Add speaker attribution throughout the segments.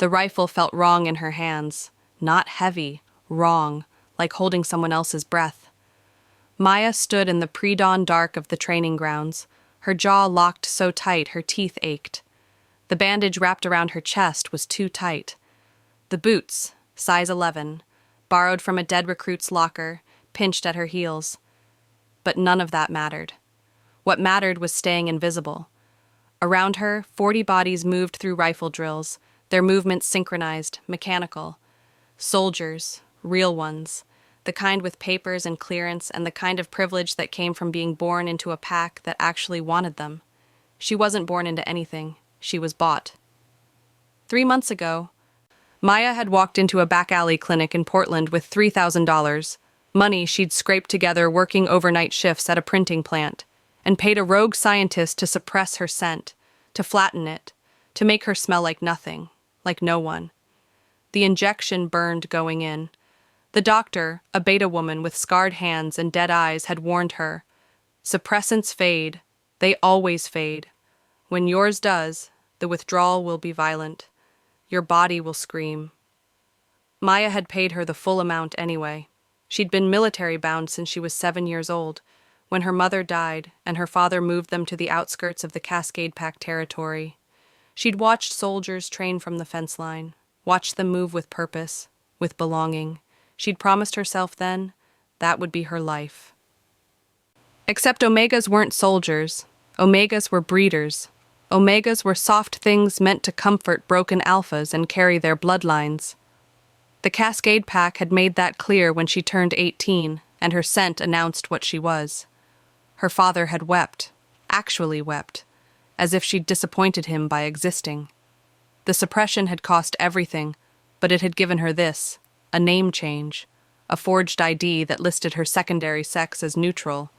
Speaker 1: The rifle felt wrong in her hands. Not heavy, wrong, like holding someone else's breath. Maya stood in the pre-dawn dark of the training grounds, her jaw locked so tight her teeth ached. The bandage wrapped around her chest was too tight. The boots, size 11, borrowed from a dead recruit's locker, pinched at her heels. But none of that mattered. What mattered was staying invisible. Around her, 40 bodies moved through rifle drills, their movements synchronized, mechanical. Soldiers, real ones, the kind with papers and clearance and the kind of privilege that came from being born into a pack that actually wanted them. She wasn't born into anything. She was bought. 3 months ago, Maya had walked into a back alley clinic in Portland with $3,000, money she'd scraped together working overnight shifts at a printing plant, and paid a rogue scientist to suppress her scent, to flatten it, to make her smell like nothing, like no one. The injection burned going in. The doctor, a beta woman with scarred hands and dead eyes, had warned her. Suppressants fade. They always fade. When yours does, the withdrawal will be violent. Your body will scream. Maya had paid her the full amount anyway. She'd been military-bound since she was 7 years old, when her mother died and her father moved them to the outskirts of the Cascade Pack territory. She'd watched soldiers train from the fence line, watched them move with purpose, with belonging. She'd promised herself then that would be her life. Except Omegas weren't soldiers. Omegas were breeders. Omegas were soft things meant to comfort broken alphas and carry their bloodlines. The Cascade Pack had made that clear when she turned 18, and her scent announced what she was. Her father had wept, actually wept, as if she'd disappointed him by existing. The suppression had cost everything, but it had given her this, a name change, a forged ID that listed her secondary sex as neutral,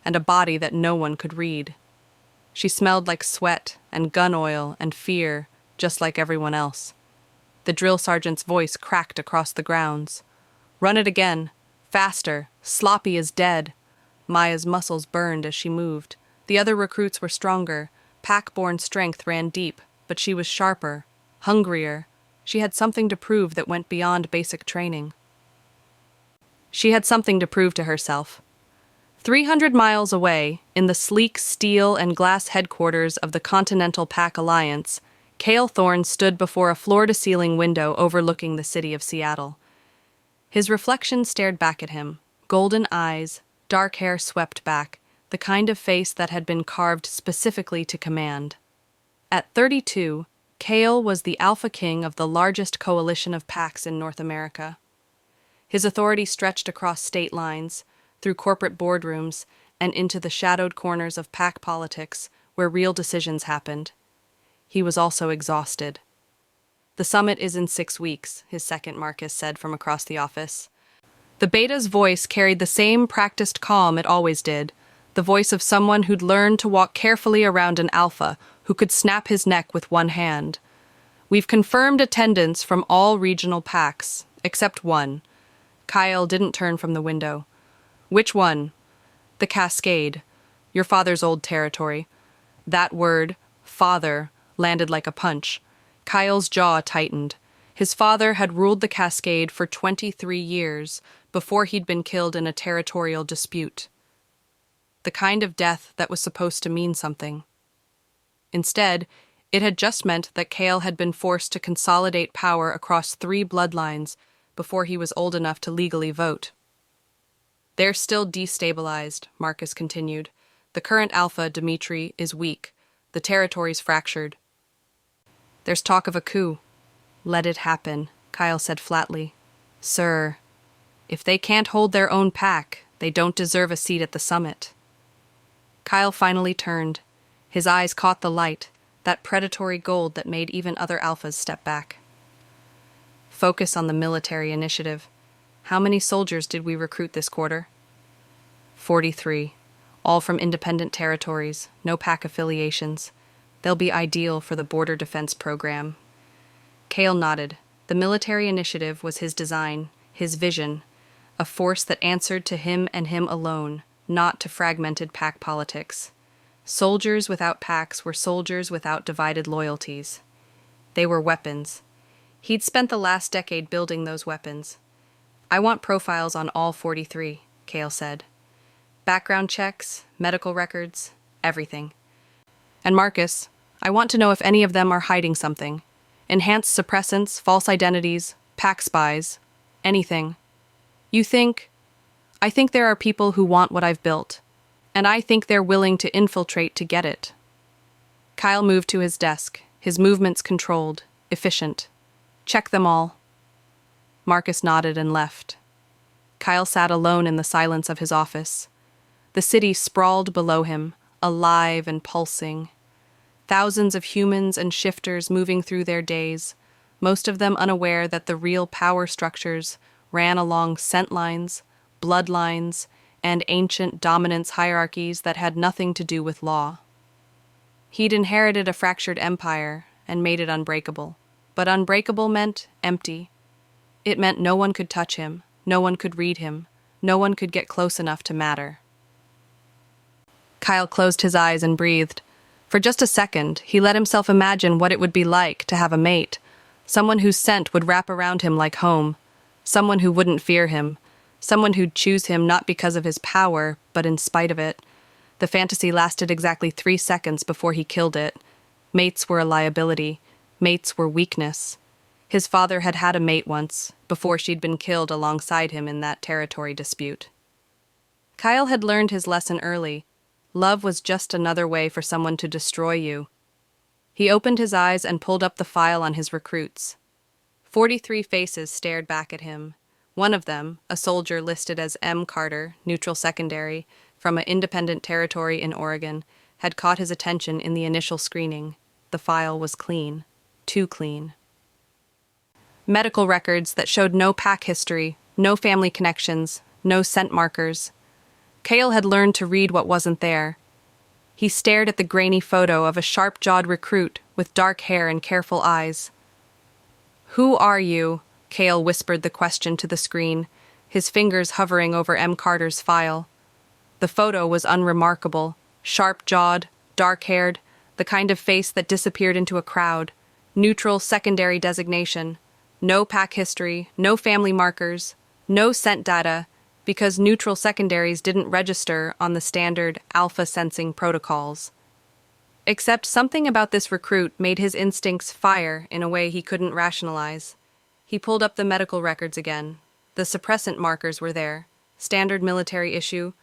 Speaker 1: and a body that no one could read. She smelled like sweat and gun oil and fear, just like everyone else. The drill sergeant's voice cracked across the grounds. "Run it again. Faster. Sloppy as dead." Maya's muscles burned as she moved. The other recruits were stronger. Pack-born strength ran deep, but she was sharper, hungrier. She had something to prove that went beyond basic training. She had something to prove to herself. 300 miles away, in the sleek steel and glass headquarters of the Continental Pack Alliance, Cale Thorne stood before a floor-to-ceiling window overlooking the city of Seattle. His reflection stared back at him, golden eyes, dark hair swept back, the kind of face that had been carved specifically to command. At 32, Cale was the alpha king of the largest coalition of packs in North America. His authority stretched across state lines, through corporate boardrooms, and into the shadowed corners of pack politics where real decisions happened. He was also exhausted. "The summit is in 6 weeks, his second Marcus said from across the office. The beta's voice carried the same practiced calm it always did, the voice of someone who'd learned to walk carefully around an alpha who could snap his neck with one hand. "We've confirmed attendance from all regional packs, except one." Kyle didn't turn from the window. "Which one?" "The Cascade, your father's old territory." That word, father, landed like a punch. Kyle's jaw tightened. His father had ruled the Cascade for 23 years before he'd been killed in a territorial dispute. The kind of death that was supposed to mean something. Instead, it had just meant that Cale had been forced to consolidate power across 3 bloodlines before he was old enough to legally vote. "They're still destabilized," Marcus continued. "The current alpha, Dimitri, is weak. The territory's fractured." "There's talk of a coup." "Let it happen," Kyle said flatly. "Sir, if they can't hold their own pack, they don't deserve a seat at the summit." Kyle finally turned. His eyes caught the light, that predatory gold that made even other alphas step back. "Focus on the military initiative. How many soldiers did we recruit this quarter?" 43, all from independent territories, no pack affiliations. They'll be ideal for the border defense program. Cale nodded. The military initiative was his design, his vision, a force that answered to him and him alone, not to fragmented pack politics. Soldiers without packs were soldiers without divided loyalties. They were weapons. He'd spent the last decade building those weapons. I want profiles on all 43, Kale said. Background checks, medical records, everything. And Marcus, I want to know if any of them are hiding something. Enhanced suppressants, false identities, pack spies, anything. You think? I think there are people who want what I've built, and I think they're willing to infiltrate to get it. Kyle moved to his desk, his movements controlled, efficient. Check them all. Marcus nodded and left. Kyle sat alone in the silence of his office. The city sprawled below him, alive and pulsing. Thousands of humans and shifters moving through their days, most of them unaware that the real power structures ran along scent lines, bloodlines, and ancient dominance hierarchies that had nothing to do with law. He'd inherited a fractured empire and made it unbreakable. But unbreakable meant empty. It meant no one could touch him, no one could read him, no one could get close enough to matter. Kyle closed his eyes and breathed. For just a second, he let himself imagine what it would be like to have a mate, someone whose scent would wrap around him like home, someone who wouldn't fear him, someone who'd choose him not because of his power, but in spite of it. The fantasy lasted exactly 3 seconds before he killed it. Mates were a liability. Mates were weakness. His father had had a mate once, before she'd been killed alongside him in that territory dispute. Kyle had learned his lesson early. Love was just another way for someone to destroy you. He opened his eyes and pulled up the file on his recruits. 43 faces stared back at him. One of them, a soldier listed as M. Carter, neutral secondary, from an independent territory in Oregon, had caught his attention in the initial screening. The file was clean. Too clean. Medical records that showed no pack history, no family connections, no scent markers. Kale had learned to read what wasn't there. He stared at the grainy photo of a sharp-jawed recruit with dark hair and careful eyes. "Who are you?" Kale whispered the question to the screen, his fingers hovering over M. Carter's file. The photo was unremarkable, sharp-jawed, dark-haired, the kind of face that disappeared into a crowd. Neutral secondary designation. No pack history, no family markers, no scent data, because neutral secondaries didn't register on the standard alpha sensing protocols. Except something about this recruit made his instincts fire in a way he couldn't rationalize. He pulled up the medical records again. The suppressant markers were there. Standard military issue.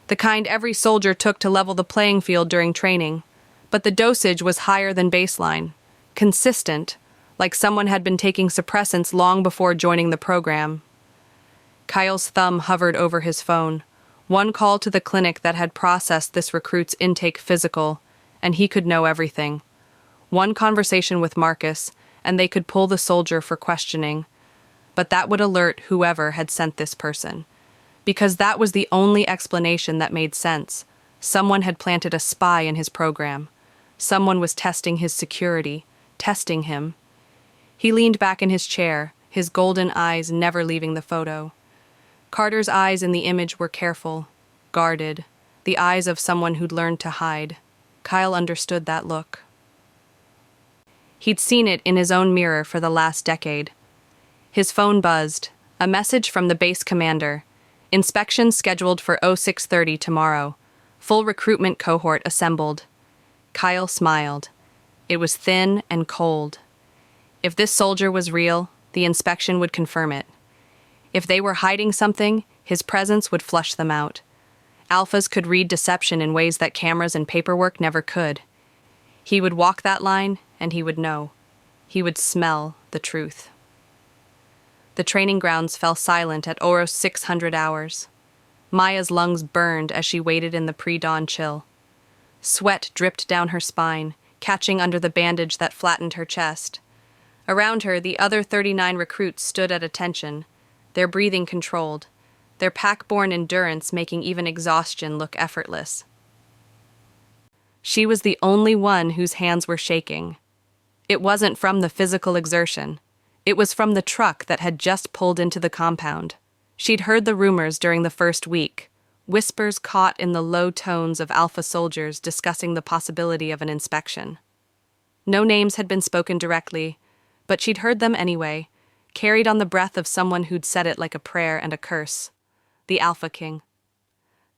Speaker 1: The kind every soldier took to level the playing field during training. But the dosage was higher than baseline. Consistent, like someone had been taking suppressants long before joining the program. Kyle's thumb hovered over his phone. One call to the clinic that had processed this recruit's intake physical, and he could know everything. One conversation with Marcus, and they could pull the soldier for questioning. But that would alert whoever had sent this person. Because that was the only explanation that made sense. Someone had planted a spy in his program. Someone was testing his security, testing him. He leaned back in his chair, his golden eyes never leaving the photo. Carter's eyes in the image were careful, guarded, the eyes of someone who'd learned to hide. Kyle understood that look. He'd seen it in his own mirror for the last decade. His phone buzzed, a message from the base commander. Inspection scheduled for 0630 tomorrow. Full recruitment cohort assembled. Kyle smiled. It was thin and cold. If this soldier was real, the inspection would confirm it. If they were hiding something, his presence would flush them out. Alphas could read deception in ways that cameras and paperwork never could. He would walk that line, and he would know. He would smell the truth. The training grounds fell silent at Oros 600 hours. Maya's lungs burned as she waited in the pre-dawn chill. Sweat dripped down her spine, catching under the bandage that flattened her chest. Around her, the other 39 recruits stood at attention, their breathing controlled, their pack-borne endurance making even exhaustion look effortless. She was the only one whose hands were shaking. It wasn't from the physical exertion. It was from the truck that had just pulled into the compound. She'd heard the rumors during the first week, whispers caught in the low tones of alpha soldiers discussing the possibility of an inspection. No names had been spoken directly, but she'd heard them anyway, carried on the breath of someone who'd said it like a prayer and a curse. The Alpha King.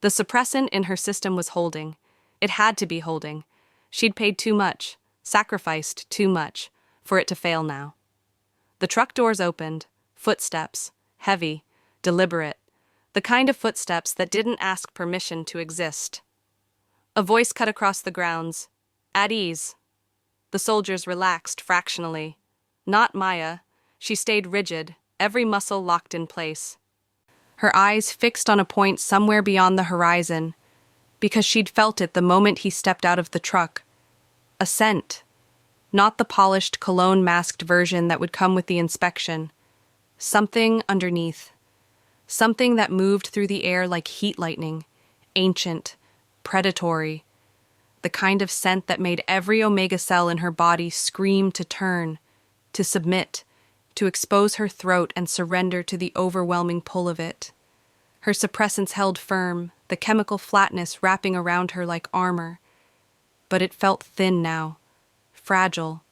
Speaker 1: The suppressant in her system was holding. It had to be holding. She'd paid too much, sacrificed too much, for it to fail now. The truck doors opened, footsteps, heavy, deliberate, the kind of footsteps that didn't ask permission to exist. A voice cut across the grounds. At ease. The soldiers relaxed fractionally. Not Maya. She stayed rigid, every muscle locked in place. Her eyes fixed on a point somewhere beyond the horizon, because she'd felt it the moment he stepped out of the truck. A scent. Not the polished, cologne-masked version that would come with the inspection. Something underneath. Something that moved through the air like heat lightning. Ancient. Predatory. The kind of scent that made every omega cell in her body scream to turn, to submit, to expose her throat and surrender to the overwhelming pull of it. Her suppressants held firm, the chemical flatness wrapping around her like armor. But it felt thin now, fragile,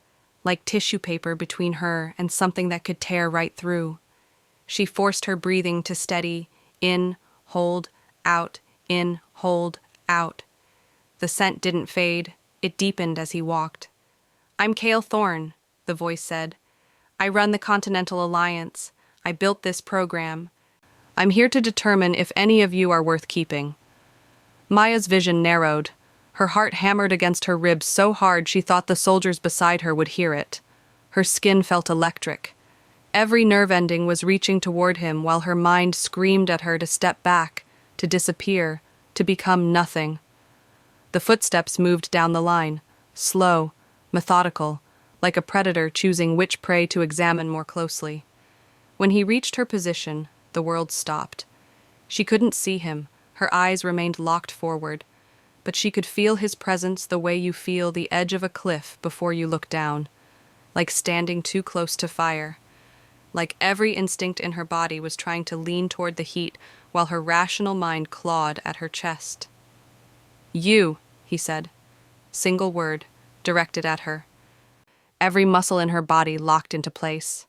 Speaker 1: like tissue paper between her and something that could tear right through. She forced her breathing to steady, in, hold, out, in, hold, out. The scent didn't fade, it deepened as he walked. "I'm Cale Thorne," the voice said. "I run the Continental Alliance. I built this program. I'm here to determine if any of you are worth keeping." Maya's vision narrowed. Her heart hammered against her ribs so hard she thought the soldiers beside her would hear it. Her skin felt electric. Every nerve ending was reaching toward him while her mind screamed at her to step back, to disappear, to become nothing. The footsteps moved down the line, slow, methodical, like a predator choosing which prey to examine more closely. When he reached her position, the world stopped. She couldn't see him, her eyes remained locked forward, but she could feel his presence the way you feel the edge of a cliff before you look down, like standing too close to fire. Like every instinct in her body was trying to lean toward the heat while her rational mind clawed at her chest. "You," he said. Single word, directed at her. Every muscle in her body locked into place.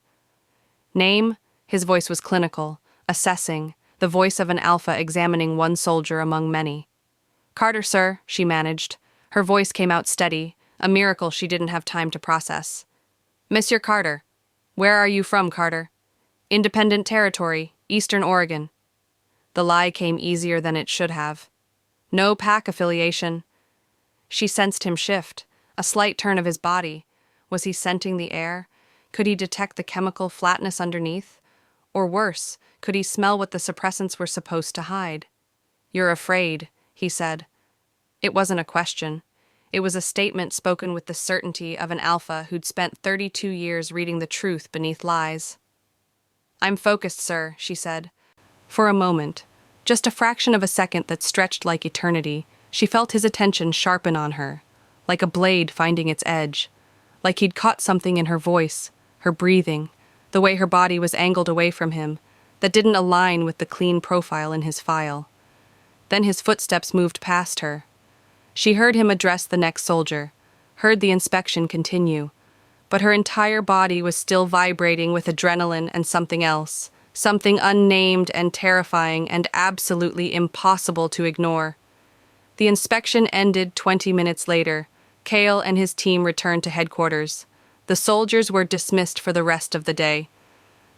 Speaker 1: "Name?" His voice was clinical, assessing, the voice of an alpha examining one soldier among many. "Carter, sir," she managed. Her voice came out steady, a miracle she didn't have time to process. "Monsieur Carter." "Where are you from, Carter?" "Independent Territory, Eastern Oregon." The lie came easier than it should have. "No pack affiliation." She sensed him shift, a slight turn of his body. Was he scenting the air? Could he detect the chemical flatness underneath? Or worse, could he smell what the suppressants were supposed to hide? "You're afraid," he said. It wasn't a question. It was a statement spoken with the certainty of an alpha who'd spent 32 years reading the truth beneath lies. "I'm focused, sir," she said. For a moment, just a fraction of a second that stretched like eternity, she felt his attention sharpen on her, like a blade finding its edge, like he'd caught something in her voice, her breathing, the way her body was angled away from him, that didn't align with the clean profile in his file. Then his footsteps moved past her. She heard him address the next soldier, heard the inspection continue, but her entire body was still vibrating with adrenaline and something else, something unnamed and terrifying and absolutely impossible to ignore. The inspection ended 20 minutes later. Cale and his team returned to headquarters. The soldiers were dismissed for the rest of the day.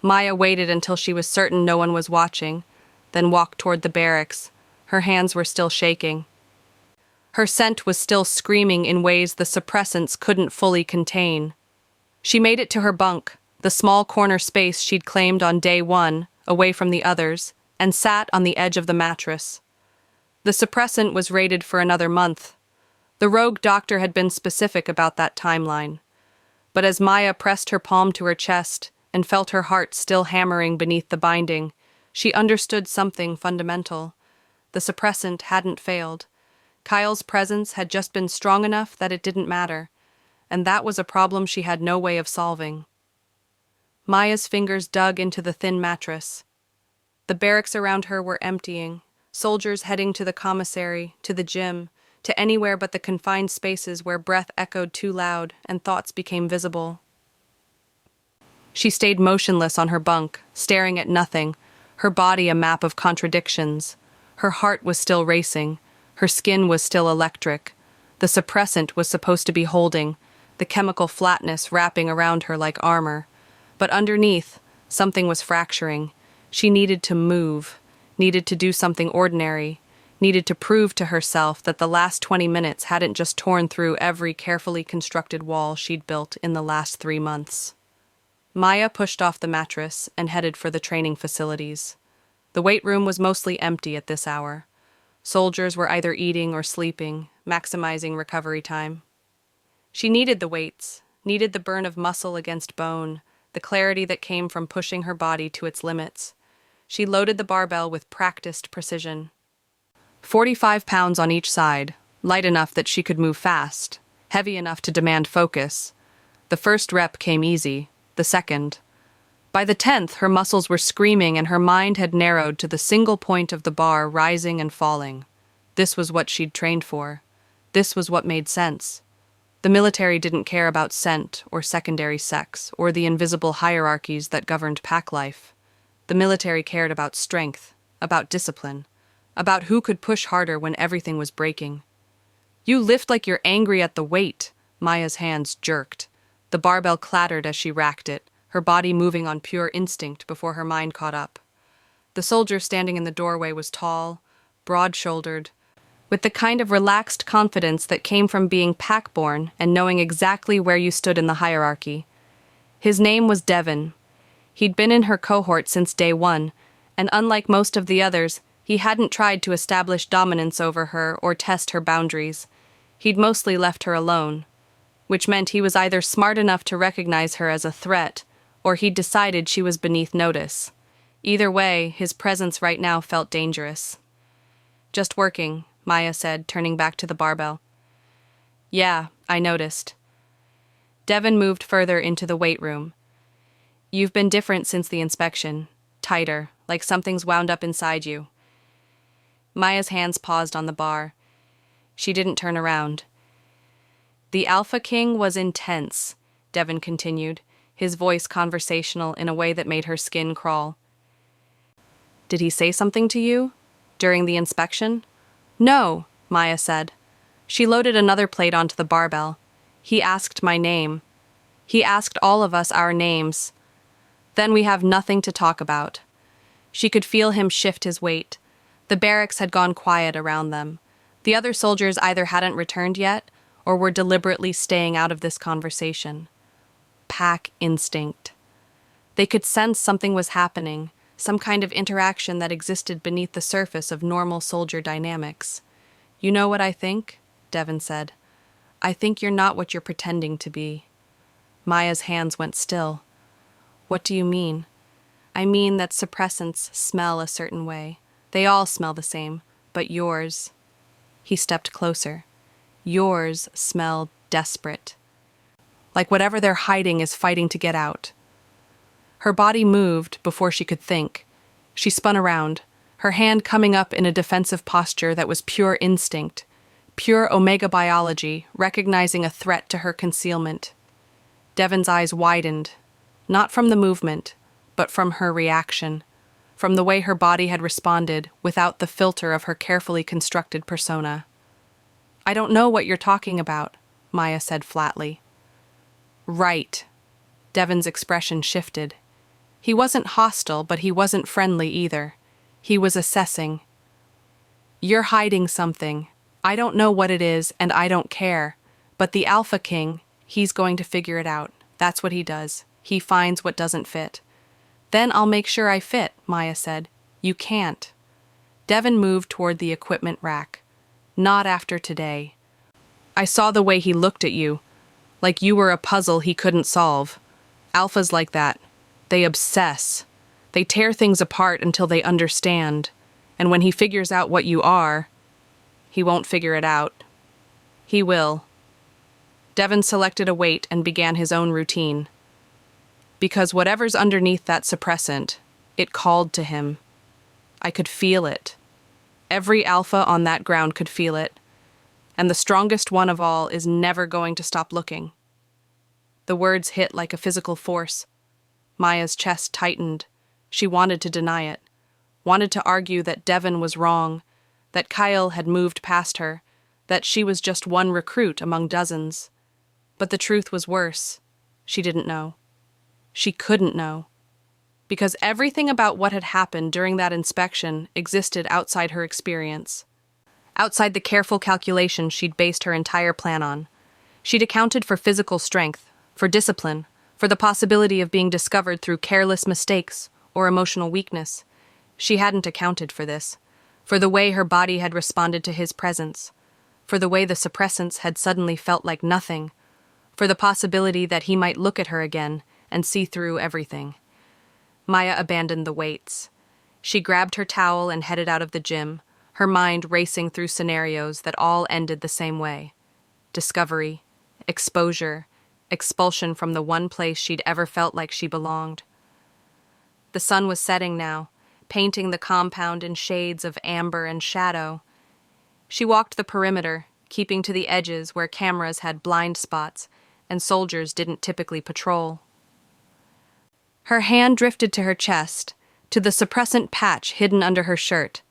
Speaker 1: Maya waited until she was certain no one was watching, then walked toward the barracks. Her hands were still shaking. Her scent was still screaming in ways the suppressants couldn't fully contain. She made it to her bunk, the small corner space she'd claimed on day one, away from the others, and sat on the edge of the mattress. The suppressant was rated for another month. The rogue doctor had been specific about that timeline. But as Maya pressed her palm to her chest and felt her heart still hammering beneath the binding, she understood something fundamental. The suppressant hadn't failed. Kyle's presence had just been strong enough that it didn't matter, and that was a problem she had no way of solving. Maya's fingers dug into the thin mattress. The barracks around her were emptying, soldiers heading to the commissary, to the gym, to anywhere but the confined spaces where breath echoed too loud and thoughts became visible. She stayed motionless on her bunk, staring at nothing, her body a map of contradictions. Her heart was still racing, her skin was still electric. The suppressant was supposed to be holding, the chemical flatness wrapping around her like armor. But underneath, something was fracturing. She needed to move, needed to do something ordinary, needed to prove to herself that the last 20 minutes hadn't just torn through every carefully constructed wall she'd built in the last 3 months. Maya pushed off the mattress and headed for the training facilities. The weight room was mostly empty at this hour. Soldiers were either eating or sleeping, maximizing recovery time. She needed the weights, needed the burn of muscle against bone, the clarity that came from pushing her body to its limits. She loaded the barbell with practiced precision. 45 pounds on each side, light enough that she could move fast, heavy enough to demand focus. The first rep came easy, the second. By the 10th, her muscles were screaming and her mind had narrowed to the single point of the bar rising and falling. This was what she'd trained for. This was what made sense. The military didn't care about scent or secondary sex or the invisible hierarchies that governed pack life. The military cared about strength, about discipline, about who could push harder when everything was breaking. "You lift like you're angry at the weight," Maya's hands jerked. The barbell clattered as she racked it, her body moving on pure instinct before her mind caught up. The soldier standing in the doorway was tall, broad-shouldered, with the kind of relaxed confidence that came from being pack-born and knowing exactly where you stood in the hierarchy. His name was Devon. He'd been in her cohort since day one, and unlike most of the others, he hadn't tried to establish dominance over her or test her boundaries. He'd mostly left her alone, which meant he was either smart enough to recognize her as a threat, or he'd decided she was beneath notice. Either way, his presence right now felt dangerous. "Just working," Maya said, turning back to the barbell. "Yeah, I noticed." Devon moved further into the weight room. "You've been different since the inspection. Tighter, like something's wound up inside you." Maya's hands paused on the bar. She didn't turn around. "The Alpha King was intense," Devon continued, his voice conversational in a way that made her skin crawl. "Did he say something to you? During the inspection?" "No," Maya said. She loaded another plate onto the barbell. "He asked my name. He asked all of us our names. Then we have nothing to talk about." She could feel him shift his weight. The barracks had gone quiet around them. The other soldiers either hadn't returned yet, or were deliberately staying out of this conversation. Pack instinct. They could sense something was happening, some kind of interaction that existed beneath the surface of normal soldier dynamics. "You know what I think?" Devon said. "I think you're not what you're pretending to be." Maya's hands went still. "What do you mean?" "I mean that suppressants smell a certain way. They all smell the same, but yours..." He stepped closer. "Yours smell desperate. Like whatever they're hiding is fighting to get out." Her body moved before she could think. She spun around, her hand coming up in a defensive posture that was pure instinct, pure omega biology, recognizing a threat to her concealment. Devon's eyes widened, not from the movement, but from her reaction, from the way her body had responded without the filter of her carefully constructed persona. "I don't know what you're talking about," Maya said flatly. "Right." Devon's expression shifted. He wasn't hostile, but he wasn't friendly either. He was assessing. "You're hiding something. I don't know what it is, and I don't care. But the Alpha King, he's going to figure it out. That's what he does. He finds what doesn't fit." "Then I'll make sure I fit," Maya said. "You can't." Devon moved toward the equipment rack. "Not after today. I saw the way he looked at you, like you were a puzzle he couldn't solve. Alphas like that. They obsess. They tear things apart until they understand. And when he figures out what you are, he won't figure it out. He will." Devon selected a weight and began his own routine. Because whatever's underneath that suppressant, it called to him. I could feel it. Every alpha on that ground could feel it. And the strongest one of all is never going to stop looking. The words hit like a physical force. Maya's chest tightened. She wanted to deny it, wanted to argue that Devon was wrong, that Kyle had moved past her, that she was just one recruit among dozens. But the truth was worse. She didn't know. She couldn't know. Because everything about what had happened during that inspection existed outside her experience, outside the careful calculations she'd based her entire plan on. She'd accounted for physical strength, for discipline, for the possibility of being discovered through careless mistakes or emotional weakness. She hadn't accounted for this, for the way her body had responded to his presence, for the way the suppressants had suddenly felt like nothing, for the possibility that he might look at her again and see through everything. Maya abandoned the weights. She grabbed her towel and headed out of the gym, her mind racing through scenarios that all ended the same way. Discovery, exposure, expulsion from the one place she'd ever felt like she belonged. The sun was setting now, painting the compound in shades of amber and shadow. She walked the perimeter, keeping to the edges where cameras had blind spots and soldiers didn't typically patrol. Her hand drifted to her chest, to the suppressant patch hidden under her shirt.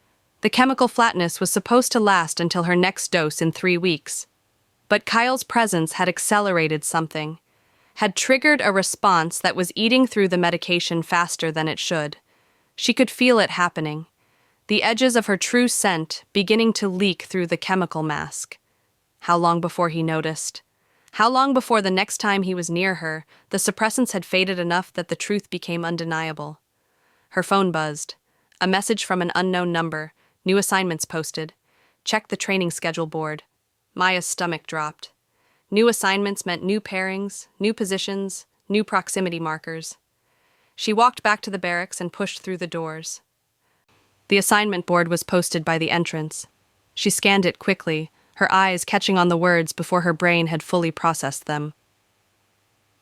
Speaker 1: The chemical flatness was supposed to last until her next dose in 3 weeks. But Kyle's presence had accelerated something, had triggered a response that was eating through the medication faster than it should. She could feel it happening, the edges of her true scent beginning to leak through the chemical mask. How long before he noticed? How long before the next time he was near her, the suppressants had faded enough that the truth became undeniable? Her phone buzzed. A message from an unknown number. New assignments posted. Check the training schedule board. Maya's stomach dropped. New assignments meant new pairings, new positions, new proximity markers. She walked back to the barracks and pushed through the doors. The assignment board was posted by the entrance. She scanned it quickly, her eyes catching on the words before her brain had fully processed them.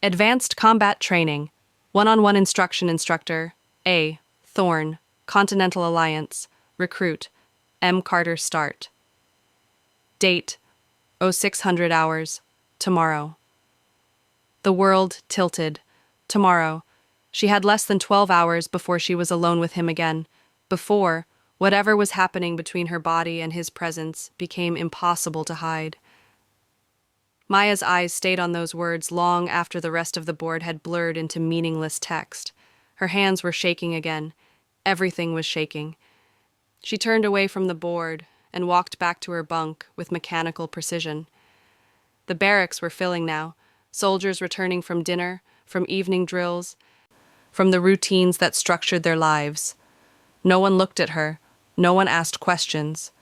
Speaker 1: Advanced Combat Training. One-on-one instruction instructor. A. Thorne. Continental Alliance. Recruit. M. Carter start. Date. 0600 hours. Tomorrow. The world tilted. Tomorrow. She had less than 12 hours before she was alone with him again. Before, whatever was happening between her body and his presence became impossible to hide. Maya's eyes stayed on those words long after the rest of the board had blurred into meaningless text. Her hands were shaking again. Everything was shaking. She turned away from the board and walked back to her bunk with mechanical precision. The barracks were filling now, soldiers returning from dinner, from evening drills, from the routines that structured their lives. No one looked at her. No one asked questions.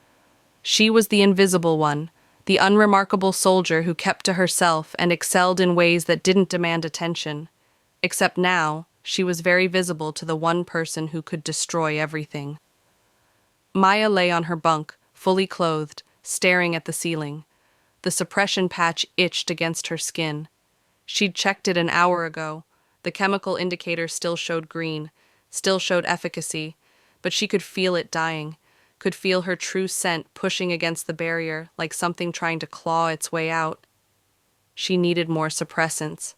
Speaker 1: She was the invisible one, the unremarkable soldier who kept to herself and excelled in ways that didn't demand attention. Except now, she was very visible to the one person who could destroy everything. Maya lay on her bunk, fully clothed, staring at the ceiling. The suppression patch itched against her skin. She'd checked it an hour ago. The chemical indicator still showed green, still showed efficacy, but she could feel it dying, could feel her true scent pushing against the barrier like something trying to claw its way out. She needed more suppressants.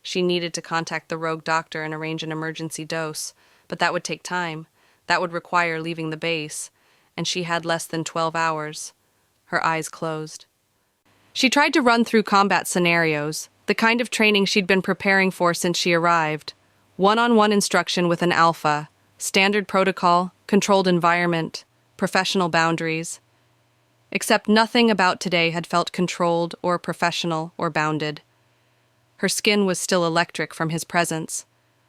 Speaker 1: She needed to contact the rogue doctor and arrange an emergency dose, but that would take time. That would require leaving the base, and she had less than 12 hours. Her eyes closed. She tried to run through combat scenarios, the kind of training she'd been preparing for since she arrived. One-on-one instruction with an alpha, standard protocol, controlled environment, professional boundaries. Except nothing about today had felt controlled or professional or bounded. Her skin was still electric from his presence.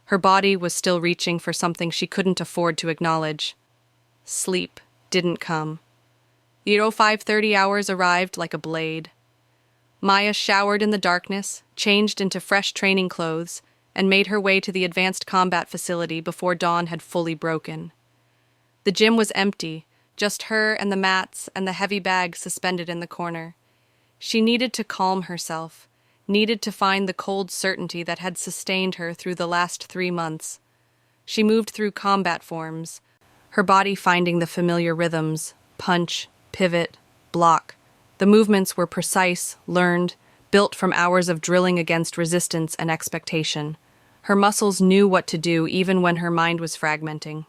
Speaker 1: Her body was still reaching for something she couldn't afford to acknowledge. Sleep didn't come. The 0530 hours arrived like a blade. Maya showered in the darkness, changed into fresh training clothes, and made her way to the advanced combat facility before dawn had fully broken. The gym was empty, just her and the mats and the heavy bags suspended in the corner. She needed to calm herself, needed to find the cold certainty that had sustained her through the last 3 months. She moved through combat forms, her body finding the familiar rhythms, punch, pivot, block. The movements were precise, learned, built from hours of drilling against resistance and expectation. Her muscles knew what to do even when her mind was fragmenting.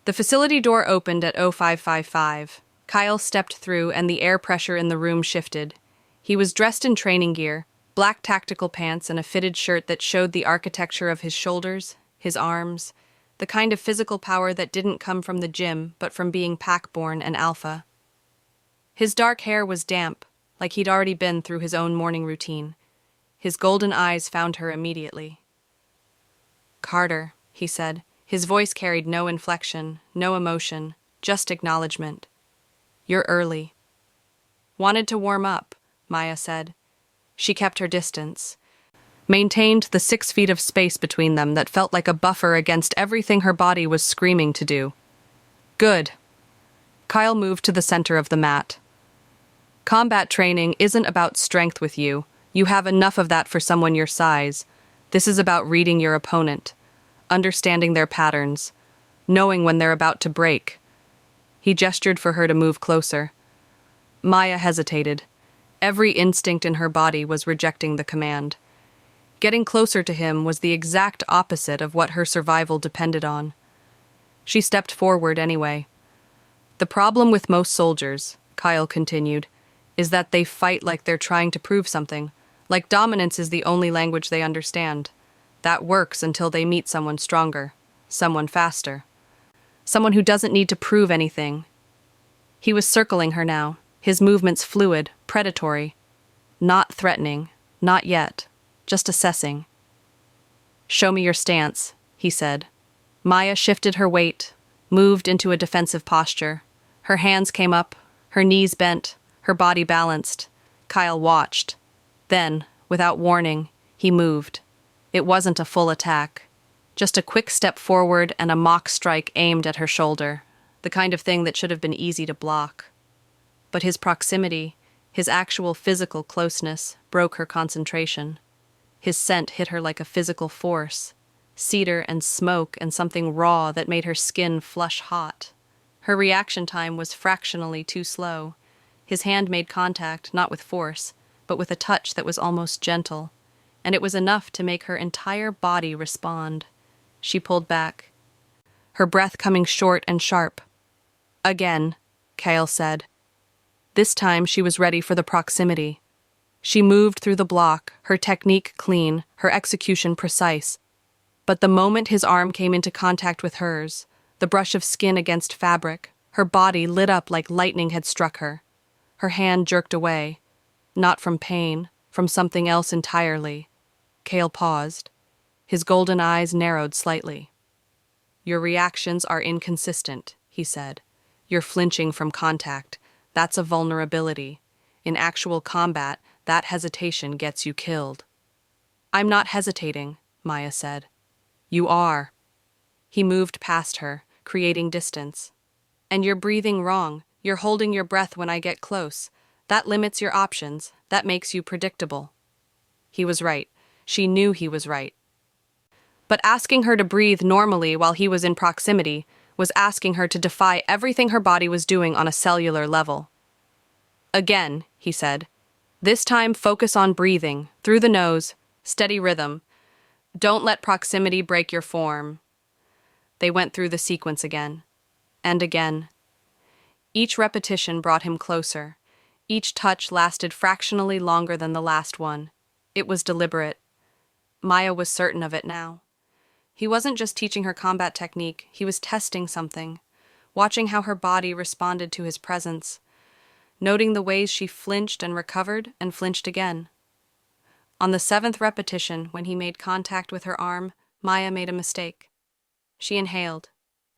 Speaker 1: The facility door opened at 0555. Kyle stepped through and the air pressure in the room shifted. He was dressed in training gear, black tactical pants and a fitted shirt that showed the architecture of his shoulders, his arms, the kind of physical power that didn't come from the gym but from being pack-born and alpha. His dark hair was damp, like he'd already been through his own morning routine. His golden eyes found her immediately. "Carter," he said. His voice carried no inflection, no emotion, just acknowledgement. "You're early." "Wanted to warm up," Maya said. She kept her distance, maintained the 6 feet of space between them that felt like a buffer against everything her body was screaming to do. "Good." Kyle moved to the center of the mat. "Combat training isn't about strength with you. You have enough of that for someone your size. This is about reading your opponent, understanding their patterns, knowing when they're about to break." He gestured for her to move closer. Maya hesitated. Every instinct in her body was rejecting the command. Getting closer to him was the exact opposite of what her survival depended on. She stepped forward anyway. "The problem with most soldiers," Kyle continued, "is that they fight like they're trying to prove something, like dominance is the only language they understand. That works until they meet someone stronger, someone faster, someone who doesn't need to prove anything." He was circling her now, his movements fluid, predatory, not threatening, not yet, just assessing. "Show me your stance," he said. Maya shifted her weight, moved into a defensive posture. Her hands came up, her knees bent, her body balanced. Kyle watched. Then, without warning, he moved. It wasn't a full attack, just a quick step forward and a mock strike aimed at her shoulder, the kind of thing that should have been easy to block. But his proximity, his actual physical closeness, broke her concentration. His scent hit her like a physical force, cedar and smoke and something raw that made her skin flush hot. Her reaction time was fractionally too slow. His hand made contact, not with force, but with a touch that was almost gentle, and it was enough to make her entire body respond. She pulled back, her breath coming short and sharp. "Again," Kyle said. This time she was ready for the proximity. She moved through the block, her technique clean, her execution precise. But the moment his arm came into contact with hers, the brush of skin against fabric, her body lit up like lightning had struck her. Her hand jerked away, not from pain, from something else entirely. Kale paused. His golden eyes narrowed slightly. "Your reactions are inconsistent," he said. "You're flinching from contact. That's a vulnerability. In actual combat, that hesitation gets you killed." "I'm not hesitating," Maya said. "You are." He moved past her, creating distance. "And you're breathing wrong. You're holding your breath when I get close. That limits your options. That makes you predictable." He was right. She knew he was right. But asking her to breathe normally while he was in proximity was asking her to defy everything her body was doing on a cellular level. "Again," he said. "This time focus on breathing, through the nose, steady rhythm. Don't let proximity break your form." They went through the sequence again, and again. Each repetition brought him closer. Each touch lasted fractionally longer than the last one. It was deliberate. Maya was certain of it now. He wasn't just teaching her combat technique, he was testing something, watching how her body responded to his presence, noting the ways she flinched and recovered and flinched again. On the 7th repetition, when he made contact with her arm, Maya made a mistake. She inhaled.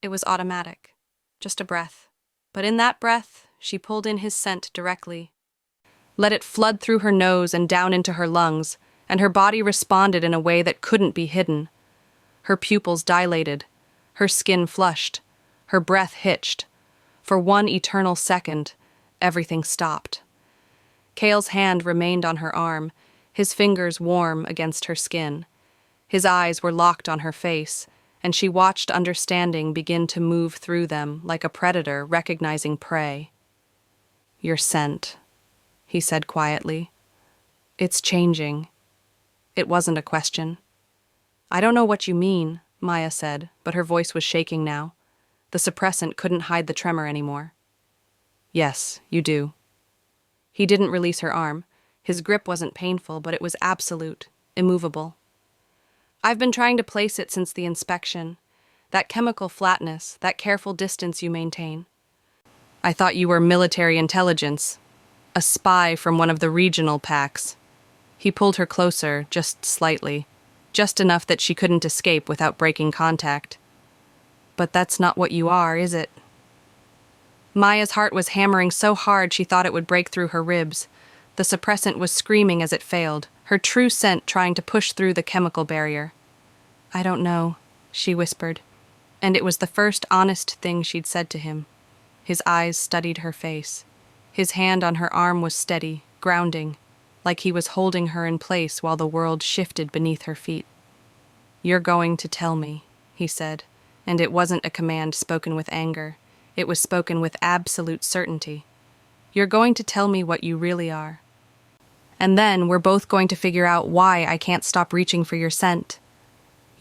Speaker 1: It was automatic, just a breath. But in that breath, she pulled in his scent directly. Let it flood through her nose and down into her lungs, and her body responded in a way that couldn't be hidden. Her pupils dilated, her skin flushed, her breath hitched. For one eternal second, everything stopped. Kale's hand remained on her arm, his fingers warm against her skin. His eyes were locked on her face, and she watched understanding begin to move through them like a predator recognizing prey. "Your scent," he said quietly. "It's changing." It wasn't a question. I don't know what you mean, Maya said, but her voice was shaking now. The suppressant couldn't hide the tremor anymore. Yes, you do. He didn't release her arm. His grip wasn't painful, but it was absolute, immovable. I've been trying to place it since the inspection. That chemical flatness, that careful distance you maintain. I thought you were military intelligence, a spy from one of the regional packs. He pulled her closer, just slightly, just enough that she couldn't escape without breaking contact. But that's not what you are, is it? Maya's heart was hammering so hard she thought it would break through her ribs. The suppressant was screaming as it failed, her true scent trying to push through the chemical barrier. I don't know, she whispered, and it was the first honest thing she'd said to him. His eyes studied her face. His hand on her arm was steady, grounding, like he was holding her in place while the world shifted beneath her feet. You're going to tell me, he said, and it wasn't a command spoken with anger. It was spoken with absolute certainty. You're going to tell me what you really are. And then we're both going to figure out why I can't stop reaching for your scent.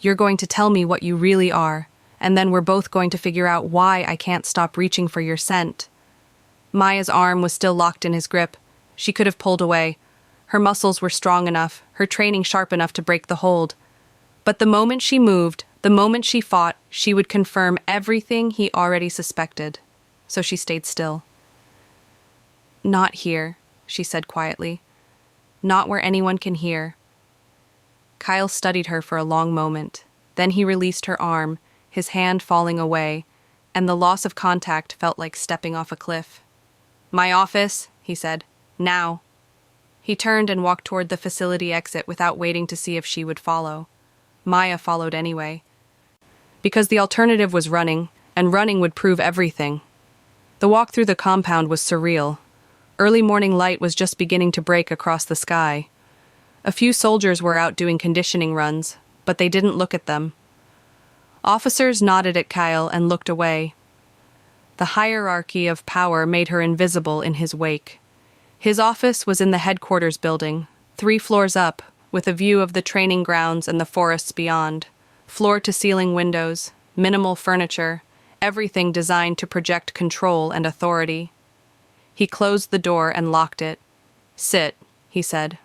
Speaker 1: You're going to tell me what you really are, and then we're both going to figure out why I can't stop reaching for your scent. Maya's arm was still locked in his grip. She could have pulled away. Her muscles were strong enough, her training sharp enough to break the hold. But the moment she moved, the moment she fought, she would confirm everything he already suspected. So she stayed still. Not here, she said quietly. Not where anyone can hear. Kyle studied her for a long moment. Then he released her arm, his hand falling away, and the loss of contact felt like stepping off a cliff. My office, he said. Now. He turned and walked toward the facility exit without waiting to see if she would follow. Maya followed anyway. Because the alternative was running, and running would prove everything. The walk through the compound was surreal. Early morning light was just beginning to break across the sky. A few soldiers were out doing conditioning runs, but they didn't look at them. Officers nodded at Kyle and looked away. The hierarchy of power made her invisible in his wake. His office was in the headquarters building, 3 floors up, with a view of the training grounds and the forests beyond. Floor-to-ceiling windows, minimal furniture, everything designed to project control and authority. He closed the door and locked it. Sit, he said.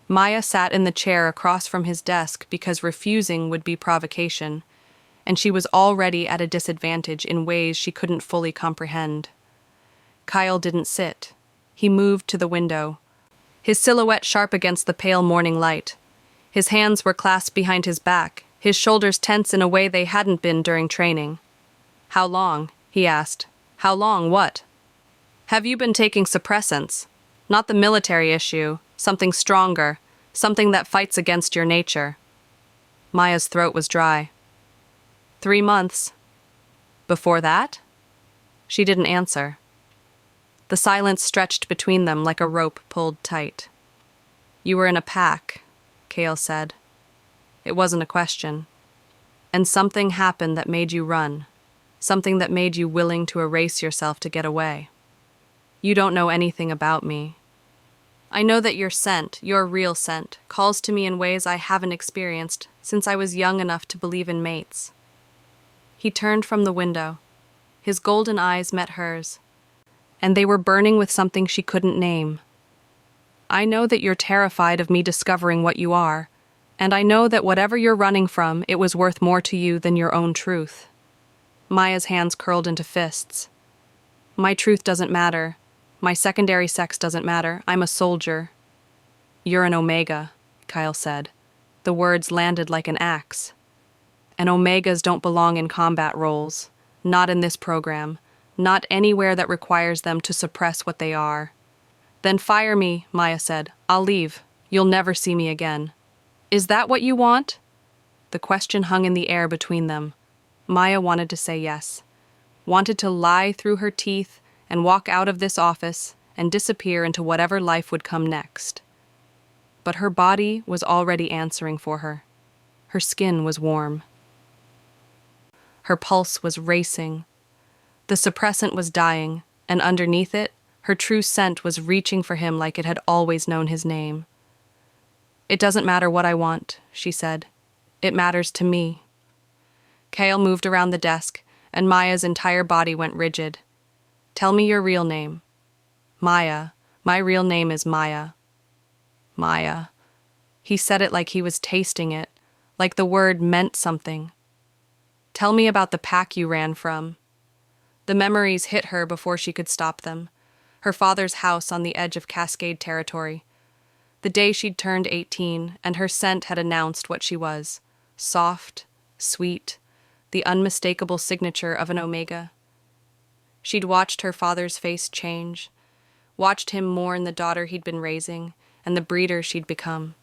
Speaker 1: Maya sat in the chair across from his desk because refusing would be provocation, and she was already at a disadvantage in ways she couldn't fully comprehend. Kyle didn't sit. He moved to the window, his silhouette sharp against the pale morning light. His hands were clasped behind his back, his shoulders tense in a way they hadn't been during training. How long? He asked. How long what? Have you been taking suppressants? Not the military issue, something stronger, something that fights against your nature. Maya's throat was dry. 3 months. Before that? She didn't answer. The silence stretched between them like a rope pulled tight. You were in a pack, Cale said. It wasn't a question. And something happened that made you run, something that made you willing to erase yourself to get away. You don't know anything about me. I know that your scent, your real scent, calls to me in ways I haven't experienced since I was young enough to believe in mates. He turned from the window. His golden eyes met hers, and they were burning with something she couldn't name. I know that you're terrified of me discovering what you are, and I know that whatever you're running from, it was worth more to you than your own truth. Maya's hands curled into fists. My truth doesn't matter. My secondary sex doesn't matter. I'm a soldier. You're an Omega, Kyle said. The words landed like an axe. And Omegas don't belong in combat roles. Not in this program. Not anywhere that requires them to suppress what they are. Then fire me, Maya said. I'll leave. You'll never see me again. Is that what you want? The question hung in the air between them. Maya wanted to say yes. Wanted to lie through her teeth and walk out of this office and disappear into whatever life would come next. But her body was already answering for her. Her skin was warm. Her pulse was racing. The suppressant was dying, and underneath it, her true scent was reaching for him like it had always known his name. It doesn't matter what I want, she said. It matters to me. Kale moved around the desk, and Maya's entire body went rigid. Tell me your real name. Maya. My real name is Maya. Maya. He said it like he was tasting it, like the word meant something. Tell me about the pack you ran from. The memories hit her before she could stop them. Her father's house on the edge of Cascade territory. The day she'd turned 18, and her scent had announced what she was. Soft, sweet, the unmistakable signature of an Omega. She'd watched her father's face change, watched him mourn the daughter he'd been raising, and the breeder she'd become.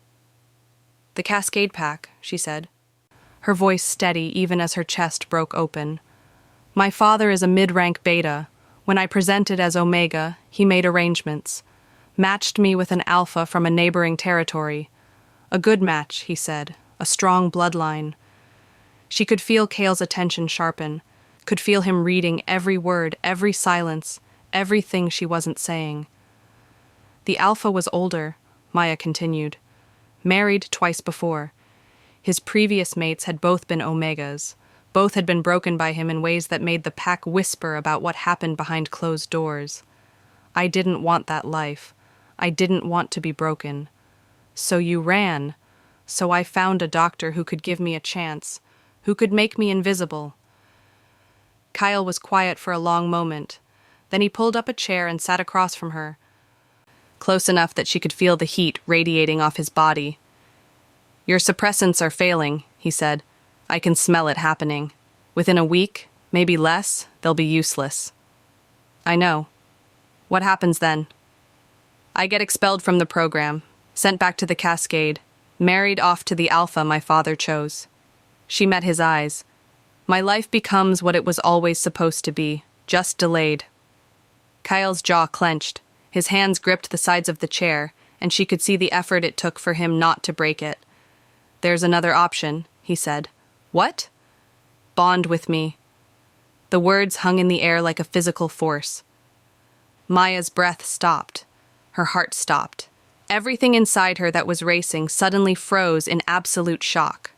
Speaker 1: The Cascade Pack, she said, her voice steady even as her chest broke open. My father is a mid-rank beta. When I presented as Omega, he made arrangements. Matched me with an alpha from a neighboring territory. A good match, he said, a strong bloodline. She could feel Kale's attention sharpen, could feel him reading every word, every silence, everything she wasn't saying. The alpha was older, Maya continued. Married twice before. His previous mates had both been Omegas. Both had been broken by him in ways that made the pack whisper about what happened behind closed doors. I didn't want that life. I didn't want to be broken. So you ran. So I found a doctor who could give me a chance, who could make me invisible. Kyle was quiet for a long moment. Then he pulled up a chair and sat across from her, close enough that she could feel the heat radiating off his body. Your suppressants are failing, he said. I can smell it happening. Within a week, maybe less, they'll be useless. I know. What happens then? I get expelled from the program, sent back to the Cascade, married off to the alpha my father chose. She met his eyes. My life becomes what it was always supposed to be, just delayed. Kyle's jaw clenched. His hands gripped the sides of the chair, and she could see the effort it took for him not to break it. There's another option, he said. What? Bond with me. The words hung in the air like a physical force. Maya's breath stopped. Her heart stopped. Everything inside her that was racing suddenly froze in absolute shock.